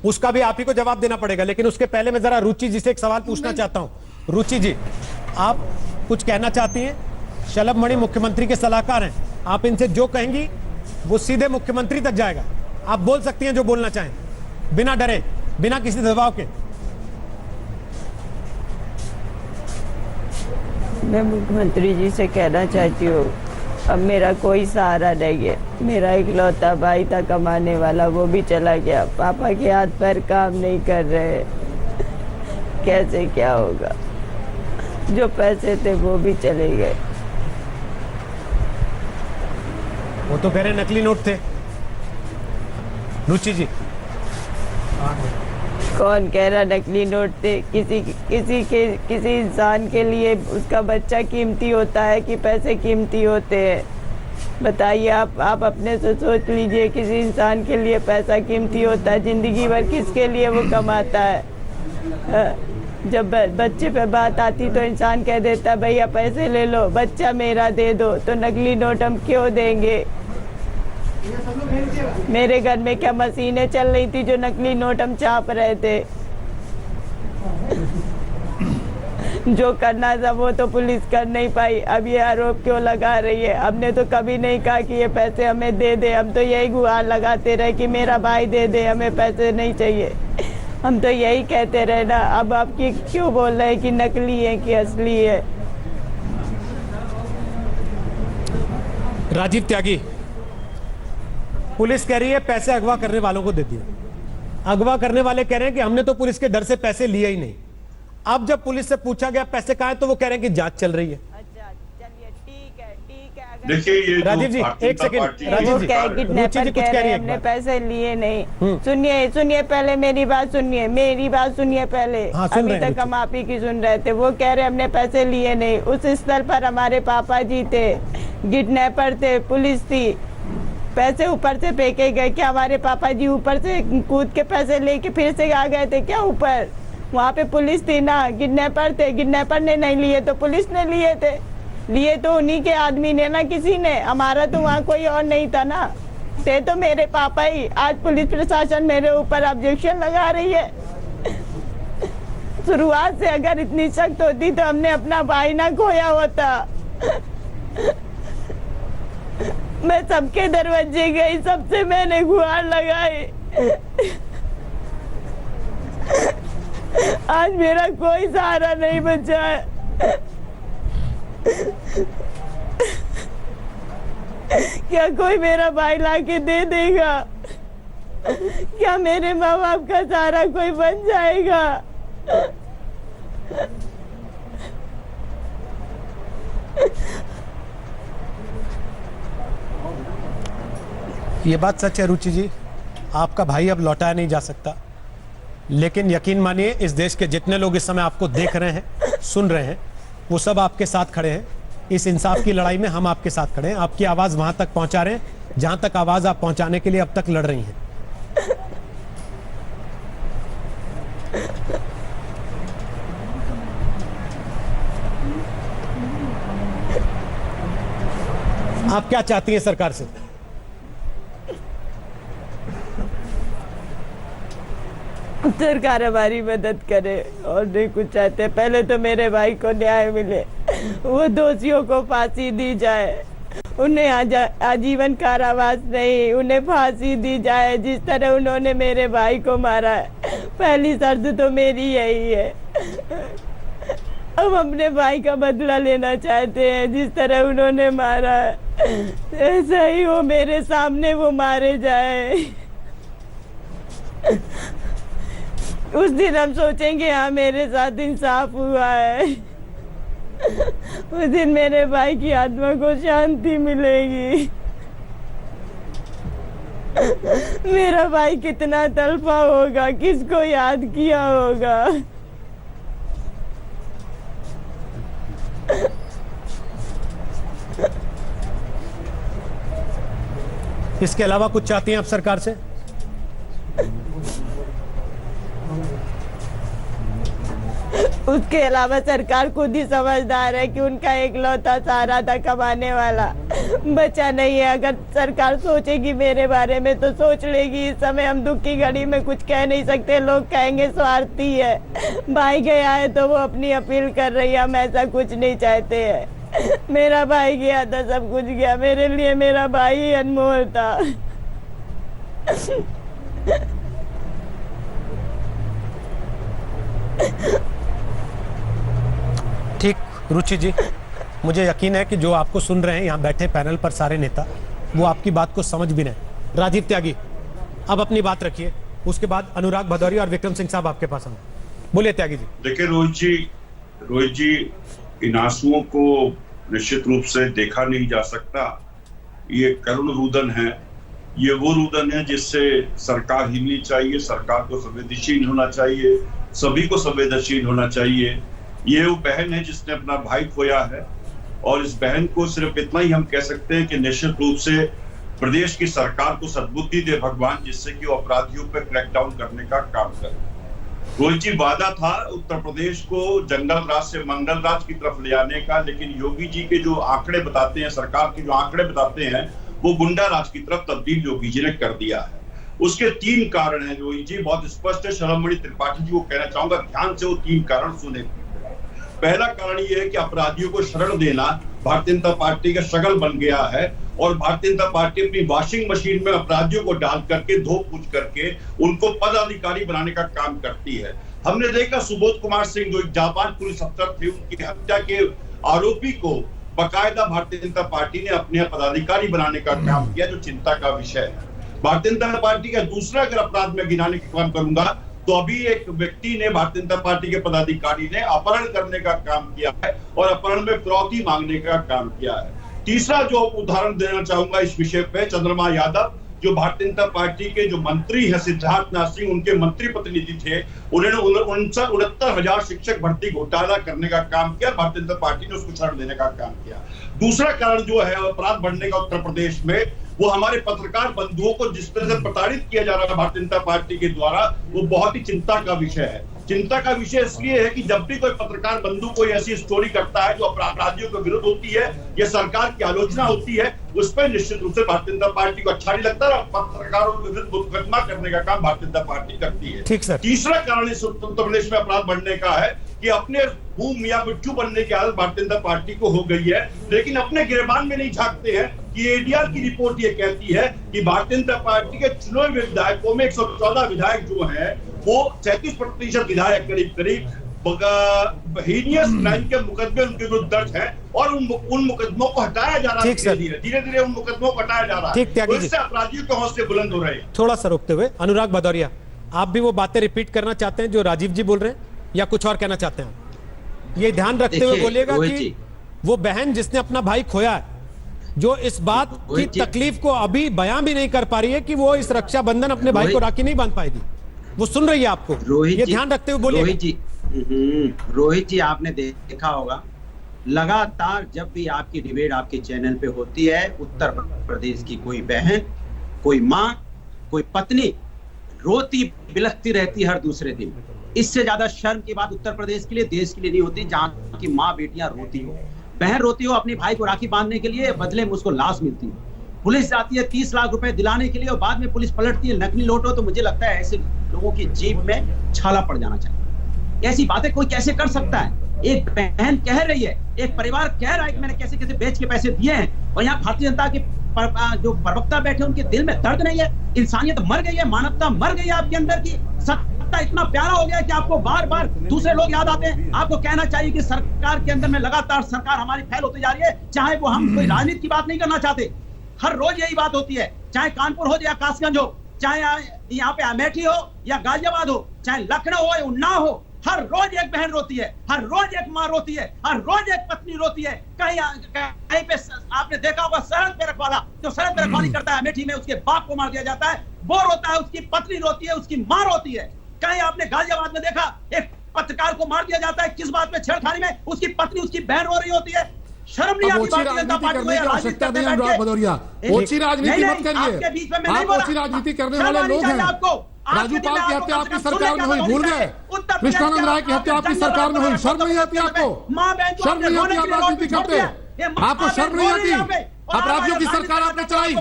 [SPEAKER 1] उसका भी आप ही को जवाब देना पड़ेगा, लेकिन उसके पहले मैं जरा रुचि जी से एक सवाल पूछना चाहता हूं। रुचि जी, आप कुछ कहना चाहती हैं? शलभ मणि मुख्यमंत्री के सलाहकार हैं, आप इनसे जो कहेंगी वो सीधे मुख्यमंत्री तक जाएगा। आप बोल सकती हैं जो बोलना चाहें, बिना डरे, बिना किसी दबाव के।
[SPEAKER 9] मैं मुख्यमंत्री जी से कहना चाहती हूँ, अब मेरा कोई सहारा नहीं है। मेरा इकलौता भाई था कमाने वाला, वो भी चला गया। पापा के हाथ पैर काम नहीं कर रहे, कैसे क्या होगा। जो पैसे थे वो भी चले गए।
[SPEAKER 1] वो तो कह रहे नकली नोट थे। रुचि जी,
[SPEAKER 9] कौन कह रहा नकली नोट थे? किसी इंसान के लिए उसका बच्चा कीमती होता है कि पैसे कीमती होते हैं? बताइए आप अपने से सोच लीजिए। किसी इंसान के लिए पैसा कीमती होता है? जिंदगी भर किसके लिए वो कमाता है? जब बच्चे पे बात आती तो इंसान कह देता है भैया पैसे ले लो, बच्चा मेरा दे दो। तो नकली नोट हम क्यों देंगे? मेरे घर में क्या मशीनें चल रही थी जो नकली नोट हम छाप रहे थे? जो करना था वो तो पुलिस कर नहीं पाई। अब ये आरोप क्यों लगा रही है? हमने तो कभी नहीं कहा कि ये पैसे हमें दे दे। हम तो यही गुहार लगाते रहे कि मेरा भाई दे दे, हमें पैसे नहीं चाहिए। हम तो यही कहते रहे ना। अब आप क्यों बोल रहे हैं कि नकली है कि असली है?
[SPEAKER 1] राजीव त्यागी, पुलिस कह रही है पैसे अगवा करने वालों को दे दिए। अगवा करने वाले कह रहे हैं कि हमने तो पुलिस के डर से पैसे लिए ही नहीं। अब जब पुलिस से पूछा गया पैसे कहाँ हैं तो वो कह रहे हैं कि जांच चल रही है।
[SPEAKER 9] अच्छा चलिए ठीक है।
[SPEAKER 11] देखिए ये
[SPEAKER 1] राजीव जी एक सेकंड, राजीव जी, रुचि जी कुछ कह रही है।
[SPEAKER 9] हमने पैसे लिए नहीं। सुनिए पहले मेरी बात सुनिए पहले। अभी तक हम आप ही की सुन रहे थे। वो कह रहे हमने पैसे लिए नहीं। उस स्तर पर हमारे पापा जी थे, किडनैपर थे, पुलिस थी। पैसे ऊपर से फेंके गए। क्या हमारे पापा जी ऊपर से कूद के पैसे लेके फिर से आ गए थे क्या ऊपर? वहाँ पे पुलिस थी ना, किडनैपर थे। किडनैपर ने नहीं लिए तो पुलिस ने लिए थे। लिए तो उन्हीं के आदमी ने ना, किसी ने। हमारा तो वहाँ कोई और नहीं था ना। थे तो मेरे पापा ही। आज पुलिस प्रशासन मेरे ऊपर ऑब्जेक्शन लगा रही है। शुरुआत से अगर इतनी सख्त होती तो हमने अपना भाई ना खोया होता। मैं सबके दरवाजे गई, सबसे मैंने गुहार लगाई। आज मेरा कोई सहारा नहीं बचा है। क्या कोई मेरा भाई लाके दे देगा? क्या मेरे माँ बाप का सहारा कोई बन जाएगा?
[SPEAKER 1] ये बात सच है रुचि जी, आपका भाई अब लौटाया नहीं जा सकता। लेकिन यकीन मानिए इस देश के जितने लोग इस समय आपको देख रहे हैं, सुन रहे हैं, वो सब आपके साथ खड़े हैं। इस इंसाफ की लड़ाई में हम आपके साथ खड़े हैं। आपकी आवाज़ वहां तक पहुंचा रहे हैं जहां तक आवाज़ आप पहुंचाने के लिए अब तक लड़ रही हैं। आप क्या चाहती हैं सरकार से?
[SPEAKER 9] सरकार हमारी मदद करे और नहीं कुछ चाहते। पहले तो मेरे भाई को न्याय मिले, वो दोषियों को फांसी दी जाए। उन्हें आजीवन कारावास नहीं, उन्हें फांसी दी जाए जिस तरह उन्होंने मेरे भाई को मारा है। पहली शर्त तो मेरी यही है। हम अपने भाई का बदला लेना चाहते हैं। जिस तरह उन्होंने मारा है ऐसा ही वो मेरे सामने वो मारे जाए। उस दिन हम सोचेंगे हाँ मेरे साथ इंसाफ हुआ है। उस दिन मेरे भाई की आत्मा को शांति मिलेगी। मेरा भाई कितना तड़पा होगा, किसको याद किया होगा।
[SPEAKER 1] इसके अलावा कुछ चाहती हैं आप सरकार से?
[SPEAKER 9] उसके अलावा सरकार खुद ही समझदार है कि उनका एकलौता सहारा था कमाने वाला, बचा नहीं है। अगर सरकार सोचेगी मेरे बारे में तो सोच लेगी। इस समय हम दुख की घड़ी में कुछ कह नहीं सकते। लोग कहेंगे स्वार्थी है, भाई गया है तो वो अपनी अपील कर रही है। हम ऐसा कुछ नहीं चाहते हैं। मेरा भाई गया था, सब कुछ गया। मेरे लिए मेरा भाई ही अनमोल था।
[SPEAKER 1] ठीक रुचि जी, मुझे यकीन है कि जो आपको सुन रहे हैं यहाँ बैठे पैनल पर सारे नेता, वो आपकी बात को समझ भी रहे हैं। राजीव त्यागी, अब अपनी बात रखिए, उसके बाद अनुराग भदौरिया और विक्रम सिंह साहब आपके पास आए। बोलिए त्यागी जी।
[SPEAKER 11] देखिए रोहित जी इन आंसुओं को निश्चित रूप से देखा नहीं जा सकता। ये करुण रुदन है, ये वो रुदन है जिससे सरकार हिलनी चाहिए, सरकार को संवेदनशील होना चाहिए, सभी को संवेदनशील होना चाहिए। ये वो बहन है जिसने अपना भाई खोया है और इस बहन को सिर्फ इतना ही हम कह सकते हैं कि निश्चित रूप से प्रदेश की सरकार को सद्बुद्धि दे भगवान, जिससे कि वो अपराधियों पर क्रैकडाउन करने का काम करे। रोहित जी वादा था उत्तर प्रदेश को जंगल राज से मंगल राज की तरफ ले आने का, लेकिन योगी जी के जो आंकड़े बताते हैं, सरकार के जो आंकड़े बताते हैं, वो गुंडा राज की तरफ तब्दील योगी जी ने कर दिया है। उसके 3 कारण हैं रोहित जी, बहुत स्पष्ट है। शर्ममणि त्रिपाठी जी को कहना चाहूंगा ध्यान से वो 3 कारण सुने। पहला कारण ये है कि अपराधियों को शरण देना भारतीय जनता पार्टी का शगल बन गया है और भारतीय जनता पार्टी अपनी वॉशिंग मशीन में अपराधियों को डाल करके धो पूछ करके उनको पदाधिकारी बनाने का काम करती है। हमने देखा सुबोध कुमार सिंह जो एक जाबाज पुलिस अफसर थे, उनकी हत्या के आरोपी को बाकायदा भारतीय जनता पार्टी ने अपने पदाधिकारी बनाने का काम किया, जो चिंता का विषय है। भारतीय जनता पार्टी का दूसरा अगर अपराध में गिनाने का काम करूंगा तो अभी एक व्यक्ति ने भारतीय जनता पार्टी के पदाधिकारी ने अपहरण करने का काम किया है और अपहरण में फिरौती मांगने का काम किया है। तीसरा जो उदाहरण देना चाहूंगा इस विषय पे, चंद्रमा यादव जो भारतीय जनता पार्टी के जो मंत्री है सिद्धार्थनाथ सिंह, उनके मंत्री प्रतिनिधि थे, उन्होंने 69,000 शिक्षक भर्ती घोटाला करने का काम किया, भारतीय जनता पार्टी ने उसको शरण देने का काम किया। दूसरा कारण जो है अपराध बढ़ने का उत्तर प्रदेश में, वो हमारे पत्रकार बंधुओं को जिस तरह से प्रताड़ित किया जा रहा है भारतीय जनता पार्टी के द्वारा, वो बहुत ही चिंता का विषय है। चिंता का विषय इसलिए है कि जब भी कोई पत्रकार बंधु कोई ऐसी स्टोरी करता है जो अपराधियों के विरुद्ध होती है या सरकार की आलोचना होती है, उस पर निश्चित रूप से भारतीय जनता पार्टी को अच्छा नहीं लगता और पत्रकारों के विरुद्ध मुकदमा करने का काम भारतीय जनता पार्टी करती है।
[SPEAKER 1] ठीक सर।
[SPEAKER 11] तीसरा कारण इस उत्तर प्रदेश में अपराध बढ़ने का है कि अपने बूम या बिट्टू बनने की आदत भारतीय जनता पार्टी को हो गई है, लेकिन अपने गिरबान में नहीं झांकते हैं कि एडीआर की रिपोर्ट ये कहती है कि भारतीय जनता पार्टी के चुने हुए विधायकों में 114 विधायक जो हैं वो 33% विधायक करीब हीनियस क्राइम के मुकदमे उनके विरुद्ध दर्ज हैं और उन मुकदमों को हटाया जा रहा है। धीरे धीरे उन मुकदमों को हटाया जा रहा है, तो इससे अपराधियों के हौसले बुलंद हो रहे हैं।
[SPEAKER 1] थोड़ा सा रोकते हुए अनुराग भदौरिया, आप भी वो बातें रिपीट करना चाहते हैं जो राजीव जी बोल रहे हैं या कुछ और कहना चाहते हैं? ये ध्यान रखते हुए बोलिएगा कि वो बहन जिसने अपना भाई खोया है, जो इस बात की तकलीफ को अभी बयां भी नहीं कर पा रही है कि वो इस रक्षाबंधन अपने भाई को राखी नहीं बांध पाएगी, वो सुन रही है आपको, ये ध्यान रखते हुए बोलिए।
[SPEAKER 12] रोहित जी आपने देखा होगा लगातार जब भी आपकी डिबेट आपके चैनल पे होती है, उत्तर प्रदेश की कोई बहन, कोई माँ, कोई पत्नी रोती बिलखती रहती हर दूसरे दिन। इससे ज्यादा शर्म की बात उत्तर प्रदेश के लिए, देश के लिए नहीं होती, जहाँ की माँ बेटियां रोती हो, बहन रोती हो अपने भाई को राखी बांधने के लिए, बदले में उसको लाश मिलती है। पुलिस जाती है 30 लाख रुपए दिलाने के लिए और बाद में पुलिस पलटती है नकली नोटों। तो मुझे लगता है ऐसे लोगों की जेब में छाला पड़ जाना चाहिए। ऐसी बातें कोई कैसे कर सकता है? एक बहन कह रही है, एक परिवार कह रहा है कि मैंने कैसे कैसे बेच के पैसे दिए हैं, और यहाँ भारतीय जनता के जो प्रवक्ता बैठे उनके दिल में दर्द नहीं है, इंसानियत मर गई है, मानवता मर गई है आपके अंदर की। सत्ता इतना प्यारा हो गया है कि आपको बार बार दूसरे लोग याद आते हैं। आपको कहना चाहिए कि सरकार के अंदर में लगातार सरकार हमारी फैल होती जा रही है, चाहे वो हम कोई राजनीति की बात नहीं करना चाहते, हर रोज यही बात होती है, चाहे कानपुर हो या कासगंज हो, चाहे यहाँ पे अमेठी हो या गाजियाबाद हो, चाहे लखनऊ हो या उन्नाव हो, हर रोज एक बहन रोती है, हर रोज एक माँ रोती है, हर रोज एक पत्नी रोती है। कहीं पे आपने देखा होगा सरहद पे रखवाला, जो सरहद पे रखवाली करता है अमेठी में, उसके बाप को मार दिया जाता है, वो रोता है, उसकी पत्नी रोती है, उसकी माँ रोती है। कहीं आपने गाजियाबाद में देखा एक पत्रकार को मार दिया जाता है, किस बात में? छेड़खानी में, उसकी पत्नी उसकी बहन रो रही होती है। शर्म नहीं आती भारतीय जनता पार्टी को?
[SPEAKER 10] आवश्यकता नहीं अनुराग भदौरिया, ओछी राजनीति मत करिए। आप ओछी राजनीति करने वाले लोग हैं। राजूपाल की हत्या आपकी सरकार में हुई, भूल गए? कृष्णानंद राय की हत्या आपकी सरकार में हुई, शर्म नहीं आती आपको? शर्म नहीं आती? आप राजनीति करते हैं, आपको शर्म नहीं आती? अपराधियों की सरकार आपने चलाई,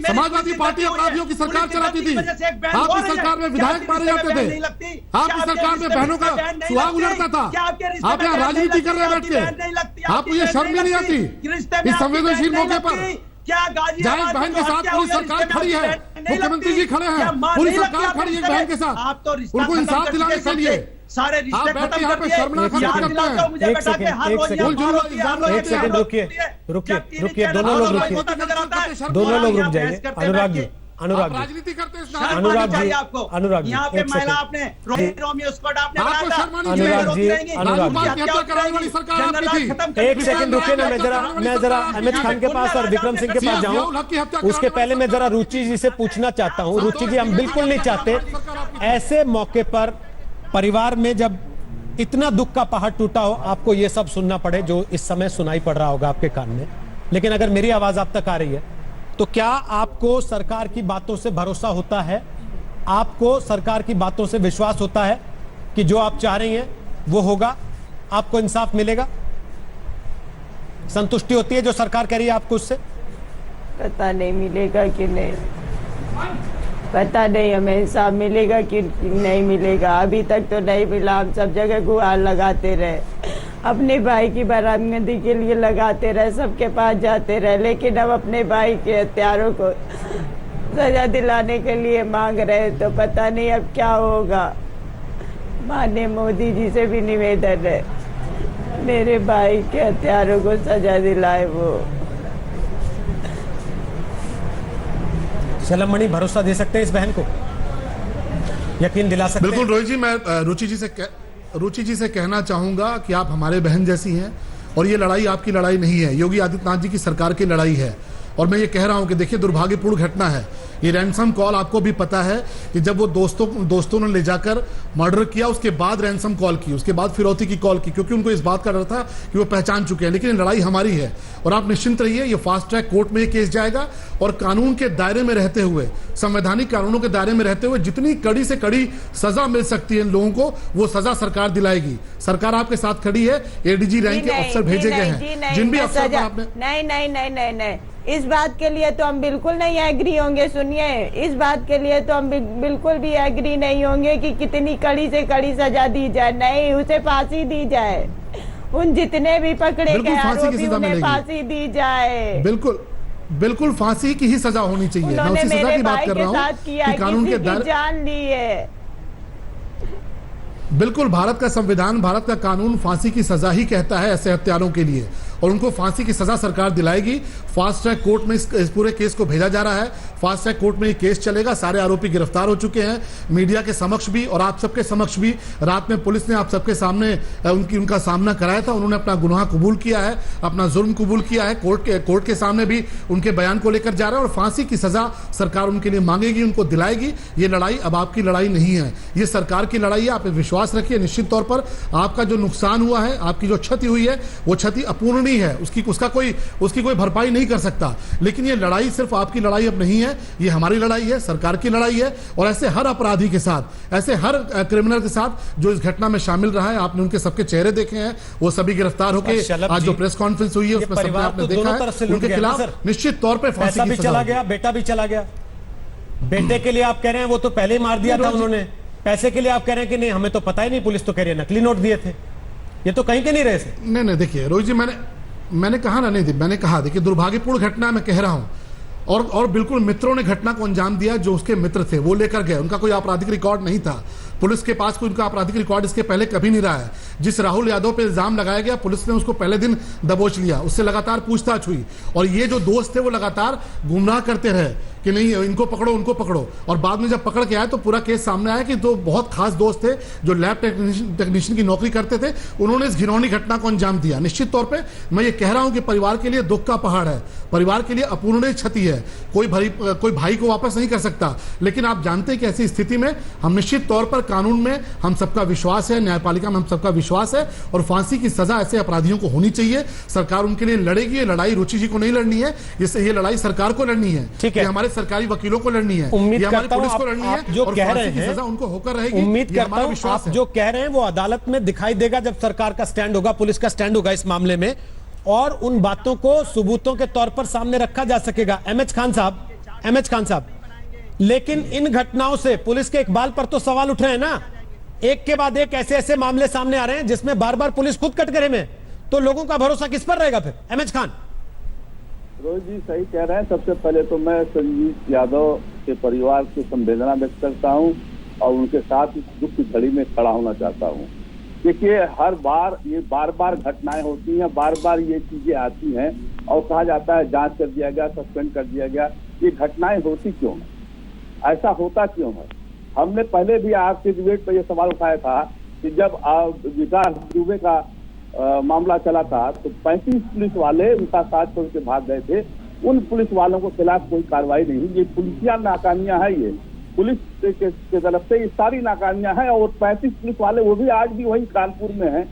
[SPEAKER 10] समाजवादी पार्टी अपराधियों की सरकार चलाती थी, आपकी सरकार में विधायक मारे जाते थे, आपकी सरकार में बहनों का सुहाग उलटता था, आप यहाँ राजनीति कर रहे हैं बैठ के, आपको ये शर्म नहीं आती? इस संवेदनशील मौके पर जहाँ बहन के साथ पूरी सरकार खड़ी है, मुख्यमंत्री जी खड़े हैं, पूरी सरकार खड़ी है बहन के साथ, उनको इंसाफ दिलाने के लिए
[SPEAKER 12] सारे
[SPEAKER 10] आप बैठ के यहाँ पे शर्मनाक हरकत करते हैं।
[SPEAKER 1] एक सेकंड रुकिए, दोनों लोग रुक जाइए। अनुराग जी, अनुराग जी,
[SPEAKER 10] राजनीति करते हैं इस
[SPEAKER 12] शर्म
[SPEAKER 1] अनुराग
[SPEAKER 12] आनी
[SPEAKER 1] जी,
[SPEAKER 12] चाहिए आपको।
[SPEAKER 1] अनुराग जी,
[SPEAKER 12] यहाँ पे
[SPEAKER 1] एक सेकंड।
[SPEAKER 12] महिला आपने रोमियो स्क्वाड आपने
[SPEAKER 10] आपको
[SPEAKER 12] बनाया था।
[SPEAKER 10] शर्म आनी
[SPEAKER 12] ये
[SPEAKER 10] चाहिए।
[SPEAKER 1] अनुराग जी,
[SPEAKER 12] रोक
[SPEAKER 1] अनुराग
[SPEAKER 12] देंगे।
[SPEAKER 1] जी।
[SPEAKER 10] की हत्या कराने वाली सरकार
[SPEAKER 12] जनरल
[SPEAKER 10] आपकी
[SPEAKER 12] राज
[SPEAKER 10] थी।
[SPEAKER 12] खत्म कर
[SPEAKER 1] एक
[SPEAKER 12] दी।
[SPEAKER 1] सेकंड रुकिए ना, मैं जरा अहमद खान के पास और विक्रम सिंह के पास
[SPEAKER 10] जियाउल
[SPEAKER 1] जाऊं।
[SPEAKER 10] हक की हत्या
[SPEAKER 1] उसके पहले मैं जरा रुचि जी से पूछना चाहता हूं। रुचि जी, हम बिल्कुल नहीं चाहते ऐसे मौके पर परिवार में जब इतना दुख का पहाड़ टूटा हो, आपको ये सब सुनना पड़े जो इस समय सुनाई पड़ रहा होगा आपके कान में। लेकिन अगर मेरी आवाज आप तक आ रही है तो क्या आपको सरकार की बातों से भरोसा होता है? आपको सरकार की बातों से विश्वास होता है कि जो आप चाह रही हैं वो होगा, आपको इंसाफ मिलेगा? संतुष्टि होती है जो सरकार कह रही है आपको उससे?
[SPEAKER 9] पता नहीं मिलेगा कि नहीं, पता नहीं हमें इंसाफ मिलेगा कि नहीं मिलेगा। अभी तक तो नहीं मिला। हम सब जगह गुहार लगाते रहे, अपने भाई की बरामदगी के लिए लगाते रहे, सबके पास जाते रहे, लेकिन अब अपने भाई के हत्यारों को सजा दिलाने के लिए मांग रहे। तो पता नहीं अब क्या होगा। माननीय मोदी जी से भी निवेदन है, मेरे भाई के हत्यारों को सजा दिलाए वो।
[SPEAKER 1] शलम मणि भरोसा दे सकते हैं इस बहन को? यकीन दिला सकते हैं?
[SPEAKER 10] बिल्कुल रोहित जी, मैं रुचि जी से कहना चाहूंगा कि आप हमारे बहन जैसी हैं और ये लड़ाई आपकी लड़ाई नहीं है, योगी आदित्यनाथ जी की सरकार की लड़ाई है। और मैं ये कह रहा हूं कि देखिए, दुर्भाग्यपूर्ण घटना है ये। रैंसम कॉल आपको भी पता है कि जब वो दोस्तों ने ले जाकर मर्डर किया, उसके बाद रैंसम कॉल की, उसके बाद फिरौती की कॉल की, क्योंकि उनको इस बात का डर था कि वो पहचान चुके हैं। लेकिन ये लड़ाई हमारी है और आप निश्चिंत रहिए, ये फास्ट ट्रैक कोर्ट में ये केस जाएगा और कानून के दायरे में रहते हुए, संवैधानिक कानूनों के दायरे में रहते हुए जितनी कड़ी से कड़ी सजा मिल सकती है इन लोगों को, वो सजा सरकार दिलाएगी। सरकार आपके साथ खड़ी है, एडीजी रैंक के अफसर भेजे गए हैं, जिन भी अफसर को आपने
[SPEAKER 9] नहीं, इस बात के लिए तो हम बिल्कुल नहीं एग्री होंगे। सुनिए, इस बात के लिए तो हम बिल्कुल भी एग्री नहीं होंगे कि कितनी कड़ी से कड़ी सजा दी जाए। नहीं, उसे फांसी दी जाए। उन जितने भी पकड़े गए आरोपी उन्हें फांसी दी जाए।
[SPEAKER 10] बिल्कुल फांसी की ही सजा होनी चाहिए। मैं उसी सजा की बात कर रहा हूँ कि कानून के दायरे,
[SPEAKER 9] जान ली है।
[SPEAKER 10] बिल्कुल भारत का संविधान, भारत का कानून फांसी की सजा ही कहता है ऐसे हत्यारों के लिए, और उनको फांसी की सजा सरकार दिलाएगी। फास्ट ट्रैक कोर्ट में इस पूरे केस को भेजा जा रहा है। फास्ट ट्रैक कोर्ट में ये केस चलेगा। सारे आरोपी गिरफ्तार हो चुके हैं, मीडिया के समक्ष भी और आप सबके समक्ष भी। रात में पुलिस ने आप सबके सामने उनका सामना कराया था। उन्होंने अपना गुनाह कबूल किया है, अपना जुर्म कबूल किया है। कोर्ट के सामने भी उनके बयान को लेकर जा रहा है और फांसी की सजा सरकार उनके लिए मांगेगी, उनको दिलाएगी। ये लड़ाई अब आपकी लड़ाई नहीं है, ये सरकार की लड़ाई है। आप विश्वास रखिए, निश्चित तौर पर आपका जो नुकसान हुआ है, आपकी जो क्षति हुई है, वो क्षति अपूर्णीय है, उसकी कोई भरपाई नहीं कर सकता। लेकिन ये लड़ाई सिर्फ आपकी लड़ाई अब नहीं है, ये हमारी लड़ाई है, सरकार की लड़ाई है। और ऐसे हर अपराधी के साथ, ऐसे हर क्रिमिनल के साथ जो इस घटना में शामिल रहा है, आपने उनके सबके चेहरे देखे हैं, वो सभी गिरफ्तार होकर आज जो प्रेस कॉन्फ्रेंस हुई है उसमें सबने आपने देखा है, उनके खिलाफ निश्चित तौर पर फांसी की सजा
[SPEAKER 1] चला गया, बेटा भी चला गया। बेटे के लिए आप कह रहे हैं वो तो पहले ही मार दिया था उन्होंने, पैसे के लिए आप कह रहे हैं कि नहीं हमें तो पता ही नहीं, पुलिस तो कह रही है नकली नोट दिए थे, ये तो कहीं के नहीं रहे थे।
[SPEAKER 10] नहीं देखिए रोहित जी, मैंने कहा ना, नहीं मैंने कहा देखिए, दुर्भाग्यपूर्ण घटना मैं कह रहा हूं, और बिल्कुल मित्रों ने घटना को अंजाम दिया, जो उसके मित्र थे वो लेकर गए, उनका कोई आपराधिक रिकॉर्ड नहीं था। पुलिस के पास कोई उनका आपराधिक रिकॉर्ड इसके पहले कभी नहीं रहा है। जिस राहुल यादव पे इल्जाम लगाया गया, पुलिस ने उसको पहले दिन दबोच लिया, उससे लगातार पूछताछ हुई, और ये जो दोस्त थे वो लगातार गुमराह करते रहे कि नहीं इनको पकड़ो उनको पकड़ो, और बाद में जब पकड़ के आए तो पूरा केस सामने आया कि दो बहुत खास दोस्त थे जो लैब टेक्नीशियन की नौकरी करते थे, उन्होंने इस घिनौनी घटना को अंजाम दिया। निश्चित तौर पे मैं ये कह रहा हूं कि परिवार के लिए दुख का पहाड़ है, परिवार के लिए अपूर्णीय क्षति है, कोई भाई को वापस नहीं कर सकता। लेकिन आप जानते हैं कि ऐसी स्थिति में हम निश्चित तौर पर कानून में हम सबका विश्वास है, न्यायपालिका में हम सबका विश्वास है, और फांसी की सजा ऐसे अपराधियों को होनी चाहिए। सरकार उनके लिए लड़ेगी। ये लड़ाई रुचि जी को नहीं लड़नी है, ये लड़ाई सरकार को लड़नी है, ठीक है, हमारे सरकारी वकीलों को लड़नी है,
[SPEAKER 1] उम्मीद करता हूं
[SPEAKER 10] पुलिस को लड़नी है,
[SPEAKER 1] जो
[SPEAKER 10] और
[SPEAKER 1] कह रहे
[SPEAKER 10] फांसी की
[SPEAKER 1] हैं
[SPEAKER 10] सजा उनको होकर रहेगी।
[SPEAKER 1] उम्मीद करता हूं आप जो कह रहे हैं वो अदालत में दिखाई देगा जब सरकार का स्टैंड होगा, पुलिस का स्टैंड होगा इस मामले में, और उन बातों को सबूतों के तौर पर सामने रखा जा सकेगा। एमएच खान साहब, लेकिन इन घटनाओं से पुलिस के इकबाल पर तो सवाल उठ रहे हैं ना, एक के बाद एक ऐसे मामले सामने आ रहे हैं जिसमें बार बार पुलिस खुद कटघरे में, तो लोगों का भरोसा किस पर रहेगा फिर? एमएच खान।
[SPEAKER 3] रोहित जी सही कह रहे हैं। सबसे पहले तो मैं संजीत यादव के परिवार की संवेदना व्यक्त करता हूं और उनके साथ इस दुख की घड़ी में खड़ा होना चाहता हूं। देखिए, हर बार ये बार घटनाएं होती हैं, बार ये चीजें आती हैं और कहा जाता है जांच कर दिया गया, सस्पेंड कर दिया गया। ये घटनाएं होती क्यों? ऐसा होता क्यों है? हमने पहले भी आपके डिबेट पर यह सवाल उठाया था कि जब विकास दुबे का मामला चला था तो 35 पुलिस वाले उनका साथ छोड़ के भाग गए थे। उन पुलिस वालों के खिलाफ कोई कार्रवाई नहीं। ये पुलिसिया नाकामियां है, ये पुलिस के तरफ से ये सारी नाकामियां हैं। और 35 पुलिस वाले वो भी आज भी वही कानपुर में हैं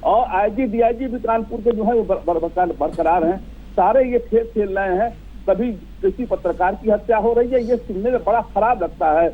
[SPEAKER 3] और आईजी डीआईजी भी कानपुर के जो है वो बरकरार हैं। सारे ये खेल खेल रहे हैं। कभी किसी पत्रकार की हत्या हो रही है, ये सुनने में बड़ा खराब लगता है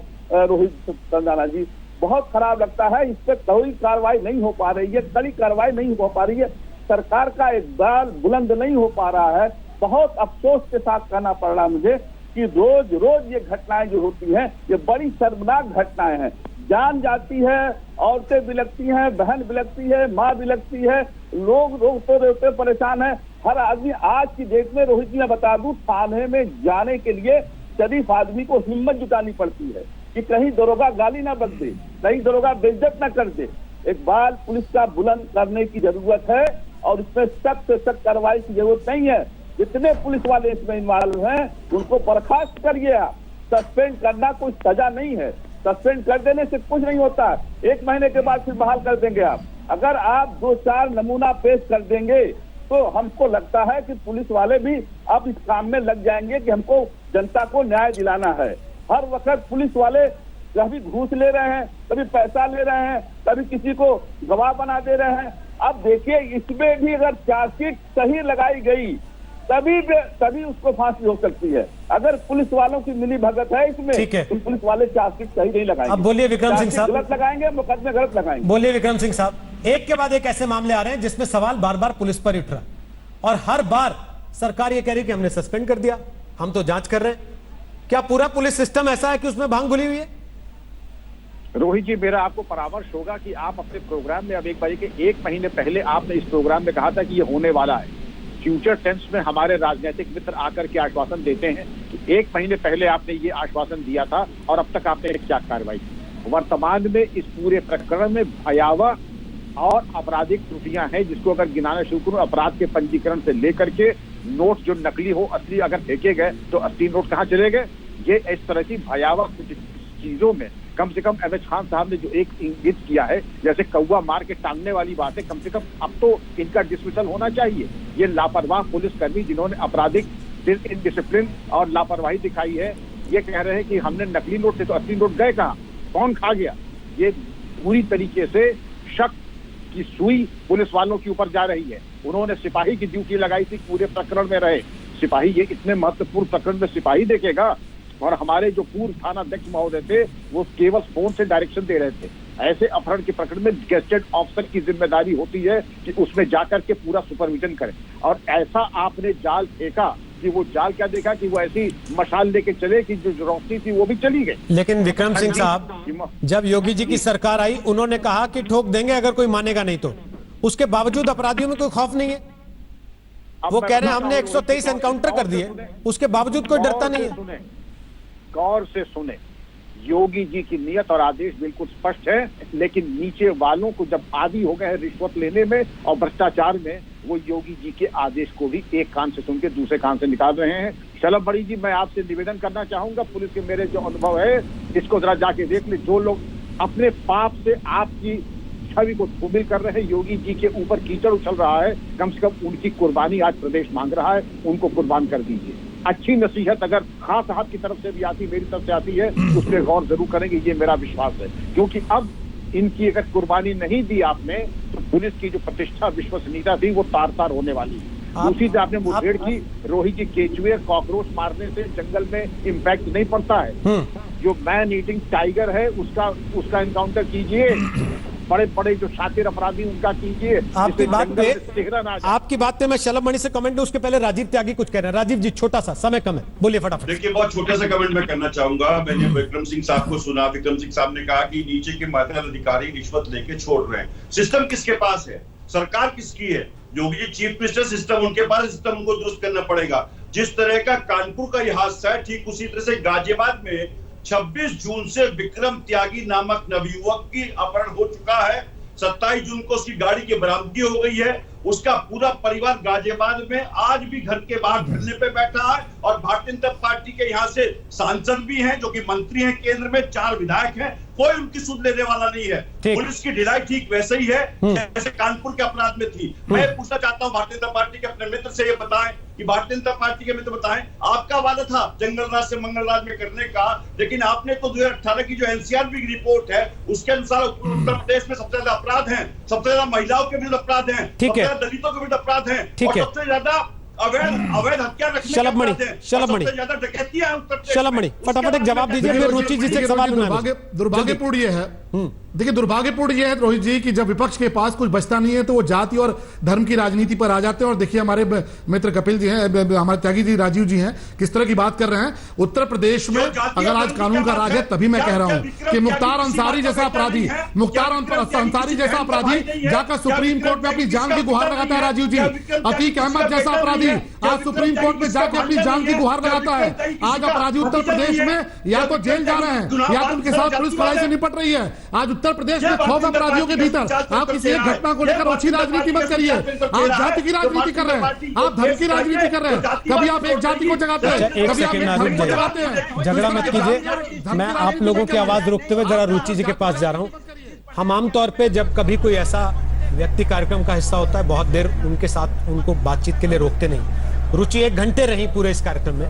[SPEAKER 3] रोहित सरदाना जी, बहुत खराब लगता है। इस पर कोई कार्रवाई नहीं हो पा रही है, कड़ी कार्रवाई नहीं हो पा रही है। सरकार का एक बाल बुलंद नहीं हो पा रहा है। बहुत अफसोस के साथ कहना पड़ रहा है मुझे कि रोज रोज ये घटनाएं जो होती हैं ये बड़ी शर्मनाक घटनाएं हैं। जान जाती है, औरतें बिलखती हैं, बहन बिलखती है, माँ बिलखती है, लोग रोते रोते परेशान है। हर आदमी आज की डेट में, रोहित जी मैं बता दूं, थाने में जाने के लिए शरीफ आदमी को हिम्मत जुटानी पड़ती है कि कहीं दरोगा गाली ना बक दे, कहीं दरोगा बेइज्जत ना कर दे। एक बार पुलिस का बुलंद करने की जरूरत है और इसमें सख्त से सख्त कार्रवाई की जरूरत नहीं है। जितने पुलिस वाले इसमें इन्वॉल्व हैं उनको बर्खास्त करिए आप। सस्पेंड करना कोई सजा नहीं है, सस्पेंड कर देने से कुछ नहीं होता। 1 महीने के बाद फिर बहाल कर देंगे आप। अगर आप 2-4 नमूना पेश कर देंगे तो हमको लगता है कि पुलिस वाले भी अब इस काम में लग जाएंगे कि हमको जनता को न्याय दिलाना है। हर वक्त पुलिस वाले कभी घूस ले रहे हैं, कभी पैसा ले रहे हैं, कभी किसी को गवाह बना दे रहे हैं। अब देखिए इसमें भी अगर चार्जशीट सही लगाई गई तभी उसको फांसी हो सकती है। अगर पुलिस वालों की मिली भगत है इसमें,
[SPEAKER 1] ठीक है,
[SPEAKER 3] तो पुलिस वाले चार्जशीट सही नहीं लगाएंगे।
[SPEAKER 1] अब बोलिए विक्रम सिंह साहब,
[SPEAKER 3] गलत लगाएंगे, मुकदमे गलत लगाएंगे।
[SPEAKER 1] बोलिए विक्रम सिंह साहब, एक के बाद एक ऐसे मामले आ रहे हैं जिसमें सवाल बार बार पुलिस पर उठ रहा और हर बार सरकार ये कह रही कि हमने सस्पेंड कर दिया, हम तो जांच कर रहे हैं। क्या पूरा पुलिस सिस्टम ऐसा है कि उसमें भांग घुली हुई है?
[SPEAKER 13] रोहित जी, मेरा आपको परामर्श होगा कि आप अपने प्रोग्राम में अब एक बार के 1 महीने पहले आपने इस प्रोग्राम में कहा था कि ये होने वाला है। फ्यूचर टेंस में हमारे राजनीतिक मित्र आकर के आश्वासन देते हैं कि 1 महीने पहले आपने ये आश्वासन दिया था और अब तक आपने क्या कार्रवाई की। वर्तमान में इस पूरे प्रकरण में भयावह और आपराधिक त्रुटियां हैं जिसको अगर गिनाना शुरू करूं, अपराध के पंजीकरण से लेकर के नोट जो नकली हो असली अगर फेंके गए तो असली नोट कहाँ चले गए, ये इस तरह की भयावह कुछ चीजों में कम से कम एमएच खान साहब ने जो एक इंगित किया है, जैसे कौवा मार के टांगने वाली बात है, कम से कम अब तो इनका डिसमिसल होना चाहिए। ये लापरवाह पुलिसकर्मी जिन्होंने आपराधिक इनडिसिप्लिन और लापरवाही दिखाई है, ये कह रहे हैं कि हमने नकली नोट से तो असली नोट गए कहाँ, कौन खा गया। ये पूरी तरीके से शक की सुई पुलिस वालों के ऊपर जा रही है। उन्होंने सिपाही की ड्यूटी लगाई थी, पूरे प्रकरण में रहे सिपाही। ये इतने महत्वपूर्ण प्रकरण में सिपाही देखेगा। और हमारे जो पूर्व थाना अध्यक्ष महोदय थे वो केवल फोन से डायरेक्शन दे रहे थे। ऐसे अपहरण के प्रकरण में गेस्टेड ऑफिसर की जिम्मेदारी होती है कि उसमें जाकर के पूरा सुपरविजन करे। और ऐसा आपने जाल फेंका कि वो जाल क्या देखा कि वो ऐसी मशाल लेके चले कि जो रोशनी थी वो भी चली गई।
[SPEAKER 1] लेकिन विक्रम सिंह साहब, जब योगी जी की सरकार आई उन्होंने कहा कि ठोक देंगे अगर कोई मानेगा नहीं तो, उसके बावजूद अपराधियों में कोई खौफ नहीं है। वो कह रहे हैं हमने 123 एनकाउंटर कर दिए, उसके बावजूद कोई डरता नहीं है।
[SPEAKER 13] गौर से सुने, योगी जी की नियत और आदेश बिल्कुल स्पष्ट है, लेकिन नीचे वालों को जब आदी हो गए हैं रिश्वत लेने में और भ्रष्टाचार में, वो योगी जी के आदेश को भी एक कान से सुन के दूसरे कान से निकाल रहे हैं। शलभ बड़ी जी, मैं आपसे निवेदन करना चाहूंगा, पुलिस के मेरे जो अनुभव है इसको जरा जाके देख ले। जो लोग अपने पाप से आपकी छवि को धूमिल कर रहे हैं, योगी जी के ऊपर कीचड़ उछल रहा है, कम से कम उनकी कुर्बानी आज प्रदेश मांग रहा है, उनको कुर्बान कर दीजिए। अच्छी नसीहत अगर खान साहब की तरफ से भी आती, मेरी तरफ से आती है, उस पर गौर जरूर करेंगे, ये मेरा विश्वास है। क्योंकि अब इनकी अगर कुर्बानी नहीं दी आपने तो पुलिस की जो प्रतिष्ठा विश्वसनीयता थी वो तार तार होने वाली है। उसी से आपने मुठभेड़ की, रोहित जी, केचुए कॉकरोच मारने से जंगल में इम्पैक्ट नहीं पड़ता है। जो मैन ईटिंग टाइगर है उसका एनकाउंटर कीजिए, बड़े बड़े जो शातिर अपराधी उनका कीजिए।
[SPEAKER 1] आपकी बात पे मैं शलभ मणि से कमेंट दूं, उसके पहले राजीव त्यागी कुछ कह रहे हैं। राजीव जी, छोटा सा समय कम है, बोलिए फटाफट।
[SPEAKER 11] देखिए, बहुत छोटा सा कमेंट मैं करना चाहूंगा। मैंने विक्रम सिंह साहब को सुना, विक्रम सिंह साहब ने कहा कि नीचे के मातहत अधिकारी रिश्वत लेके छोड़ रहे हैं। सिस्टम किसके पास है? सरकार किसकी है? Yogi ji chief minister, system उनके पास, सिस्टम उनको दुरुस्त करना पड़ेगा। जिस तरह का कानपुर का यह हादसा है, ठीक उसी तरह से गाजियाबाद में 26 जून से विक्रम त्यागी नामक नवयुवक की अपहरण हो चुका है। 27 जून को उसकी गाड़ी की बरामदगी हो गई है। उसका पूरा परिवार गाजियाबाद में आज भी घर के बाहर धरने पे बैठा है और भारतीय जनता पार्टी के यहाँ से सांसद भी हैं, जो कि मंत्री हैं, केंद्र में 4 विधायक हैं, कोई उनकी सुध लेने वाला नहीं है। पुलिस की ढिलाई ठीक वैसे ही है जैसे कानपुर के अपराध में थी। मैं पूछना चाहता हूँ भारतीय जनता पार्टी के अपने मित्र से ये बताएं कि भारतीय जनता पार्टी के मित्र बताएं, आपका वादा था जंगलराज से मंगलराज में करने का, लेकिन आपने तो 2018 की जो एनसीआरबी की रिपोर्ट है उसके अनुसार उत्तर प्रदेश में सबसे ज्यादा अपराध हैं, सबसे ज्यादा महिलाओं के विरुद्ध अपराध हैं, सबसे ज्यादा दलितों के विरुद्ध अपराध हैं और सबसे ज्यादा अवैध हत्या रखने
[SPEAKER 1] शलभमणि फटाफट एक जवाब दीजिए, फिर रुचि जी से सवाल।
[SPEAKER 10] दुर्भाग्यपूर्ण ये है, देखिए दुर्भाग्यपूर्ण ये है रोहित जी कि जब विपक्ष के पास कुछ बचता नहीं है तो वो जाति और धर्म की राजनीति पर आ जाते हैं। और देखिए हमारे मित्र कपिल जी हैं, हमारे त्यागी जी, राजीव जी हैं, किस तरह की बात कर रहे हैं। उत्तर प्रदेश में अगर आज कानून का राज है, तभी मैं कह रहा हूं कि मुख्तार अंसारी जैसा अपराधी जाकर सुप्रीम कोर्ट में अपनी जान की गुहार लगाता है। राजीव जी, अतीक अहमद जैसा अपराधी आज सुप्रीम कोर्ट में जाकर अपनी जान की गुहार लगाता है। आज अपराधी उत्तर प्रदेश में या तो जेल जा रहे हैं या तो उनके साथ पुलिस लड़ाई से निपट रही है। आज उत्तर प्रदेश में खौफ अपराधियों के भीतर आप किसी एक घटना को लेकर अच्छी राजनीति मत करिए। आप जाति की राजनीति कर रहे हैं, आप धर्म की राजनीति कर रहे हैं। कभी आप एक जाति को जगाते हैं, कभी आप एक धर्म को जगाते हैं।
[SPEAKER 1] झगड़ा मत कीजिए। मैं आप लोगों की आवाज रोकते हुए जरा रुचि जी के पास जा रहा हूं। हम आमतौर पे जब कभी कोई ऐसा व्यक्ति कार्यक्रम का हिस्सा होता है, बहुत देर उनके साथ उनको बातचीत के लिए रोकते नहीं। रुचि 1 घंटे रही पूरे इस कार्यक्रम में,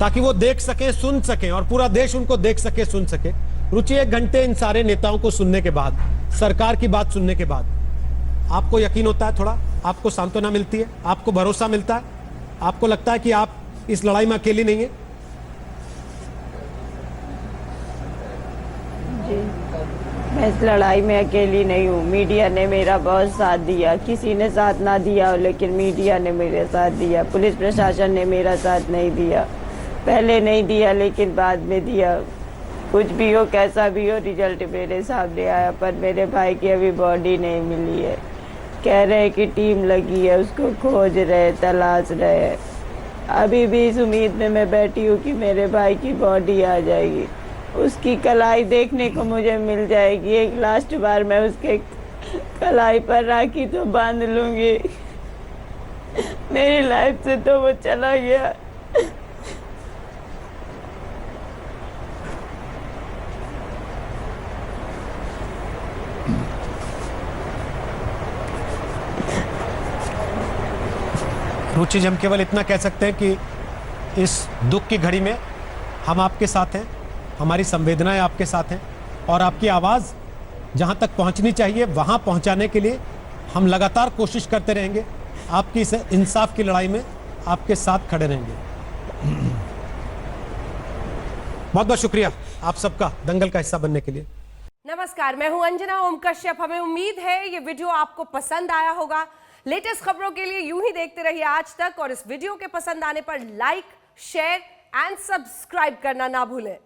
[SPEAKER 1] ताकि वो देख सके, सुन सके और पूरा देश उनको देख सके, सुन सके। रुचि 1 घंटे इन सारे नेताओं को सुनने के बाद, सरकार की बात सुनने के बाद, आपको यकीन होता है, थोड़ा आपको सांत्वना मिलती है, आपको भरोसा मिलता है, आपको लगता है कि आप इस लड़ाई में अकेली नहीं है?
[SPEAKER 9] जी, मैं इस लड़ाई में अकेली नहीं हूँ। मीडिया ने मेरा बहुत साथ दिया, किसी ने साथ ना दिया लेकिन मीडिया ने मेरे साथ दिया। पुलिस प्रशासन ने मेरा साथ नहीं दिया, पहले नहीं दिया लेकिन बाद में दिया। कुछ भी हो, कैसा भी हो, रिजल्ट मेरे सामने आया। पर मेरे भाई की अभी बॉडी नहीं मिली है। कह रहे हैं कि टीम लगी है, उसको खोज रहे, तलाश रहे। अभी भी इस उम्मीद में मैं बैठी हूँ कि मेरे भाई की बॉडी आ जाएगी, उसकी कलाई देखने को मुझे मिल जाएगी। एक लास्ट बार मैं उसके कलाई पर राखी तो बांध लूँगी। मेरी लाइफ से तो वो चला गया।
[SPEAKER 1] रुचि जी, हम केवल इतना कह सकते हैं कि इस दुख की घड़ी में हम आपके साथ हैं, हमारी संवेदनाएं आपके साथ हैं और आपकी आवाज़ जहां तक पहुंचनी चाहिए वहां पहुंचाने के लिए हम लगातार कोशिश करते रहेंगे। आपकी इस इंसाफ की लड़ाई में आपके साथ खड़े रहेंगे। बहुत बहुत शुक्रिया आप सबका दंगल का हिस्सा बनने के लिए।
[SPEAKER 14] नमस्कार, मैं हूं अंजना ओम कश्यप। हमें उम्मीद है ये वीडियो आपको पसंद आया होगा। लेटेस्ट खबरों के लिए यूं ही देखते रहिए आज तक और इस वीडियो के पसंद आने पर लाइक, शेयर एंड सब्सक्राइब करना ना भूलें।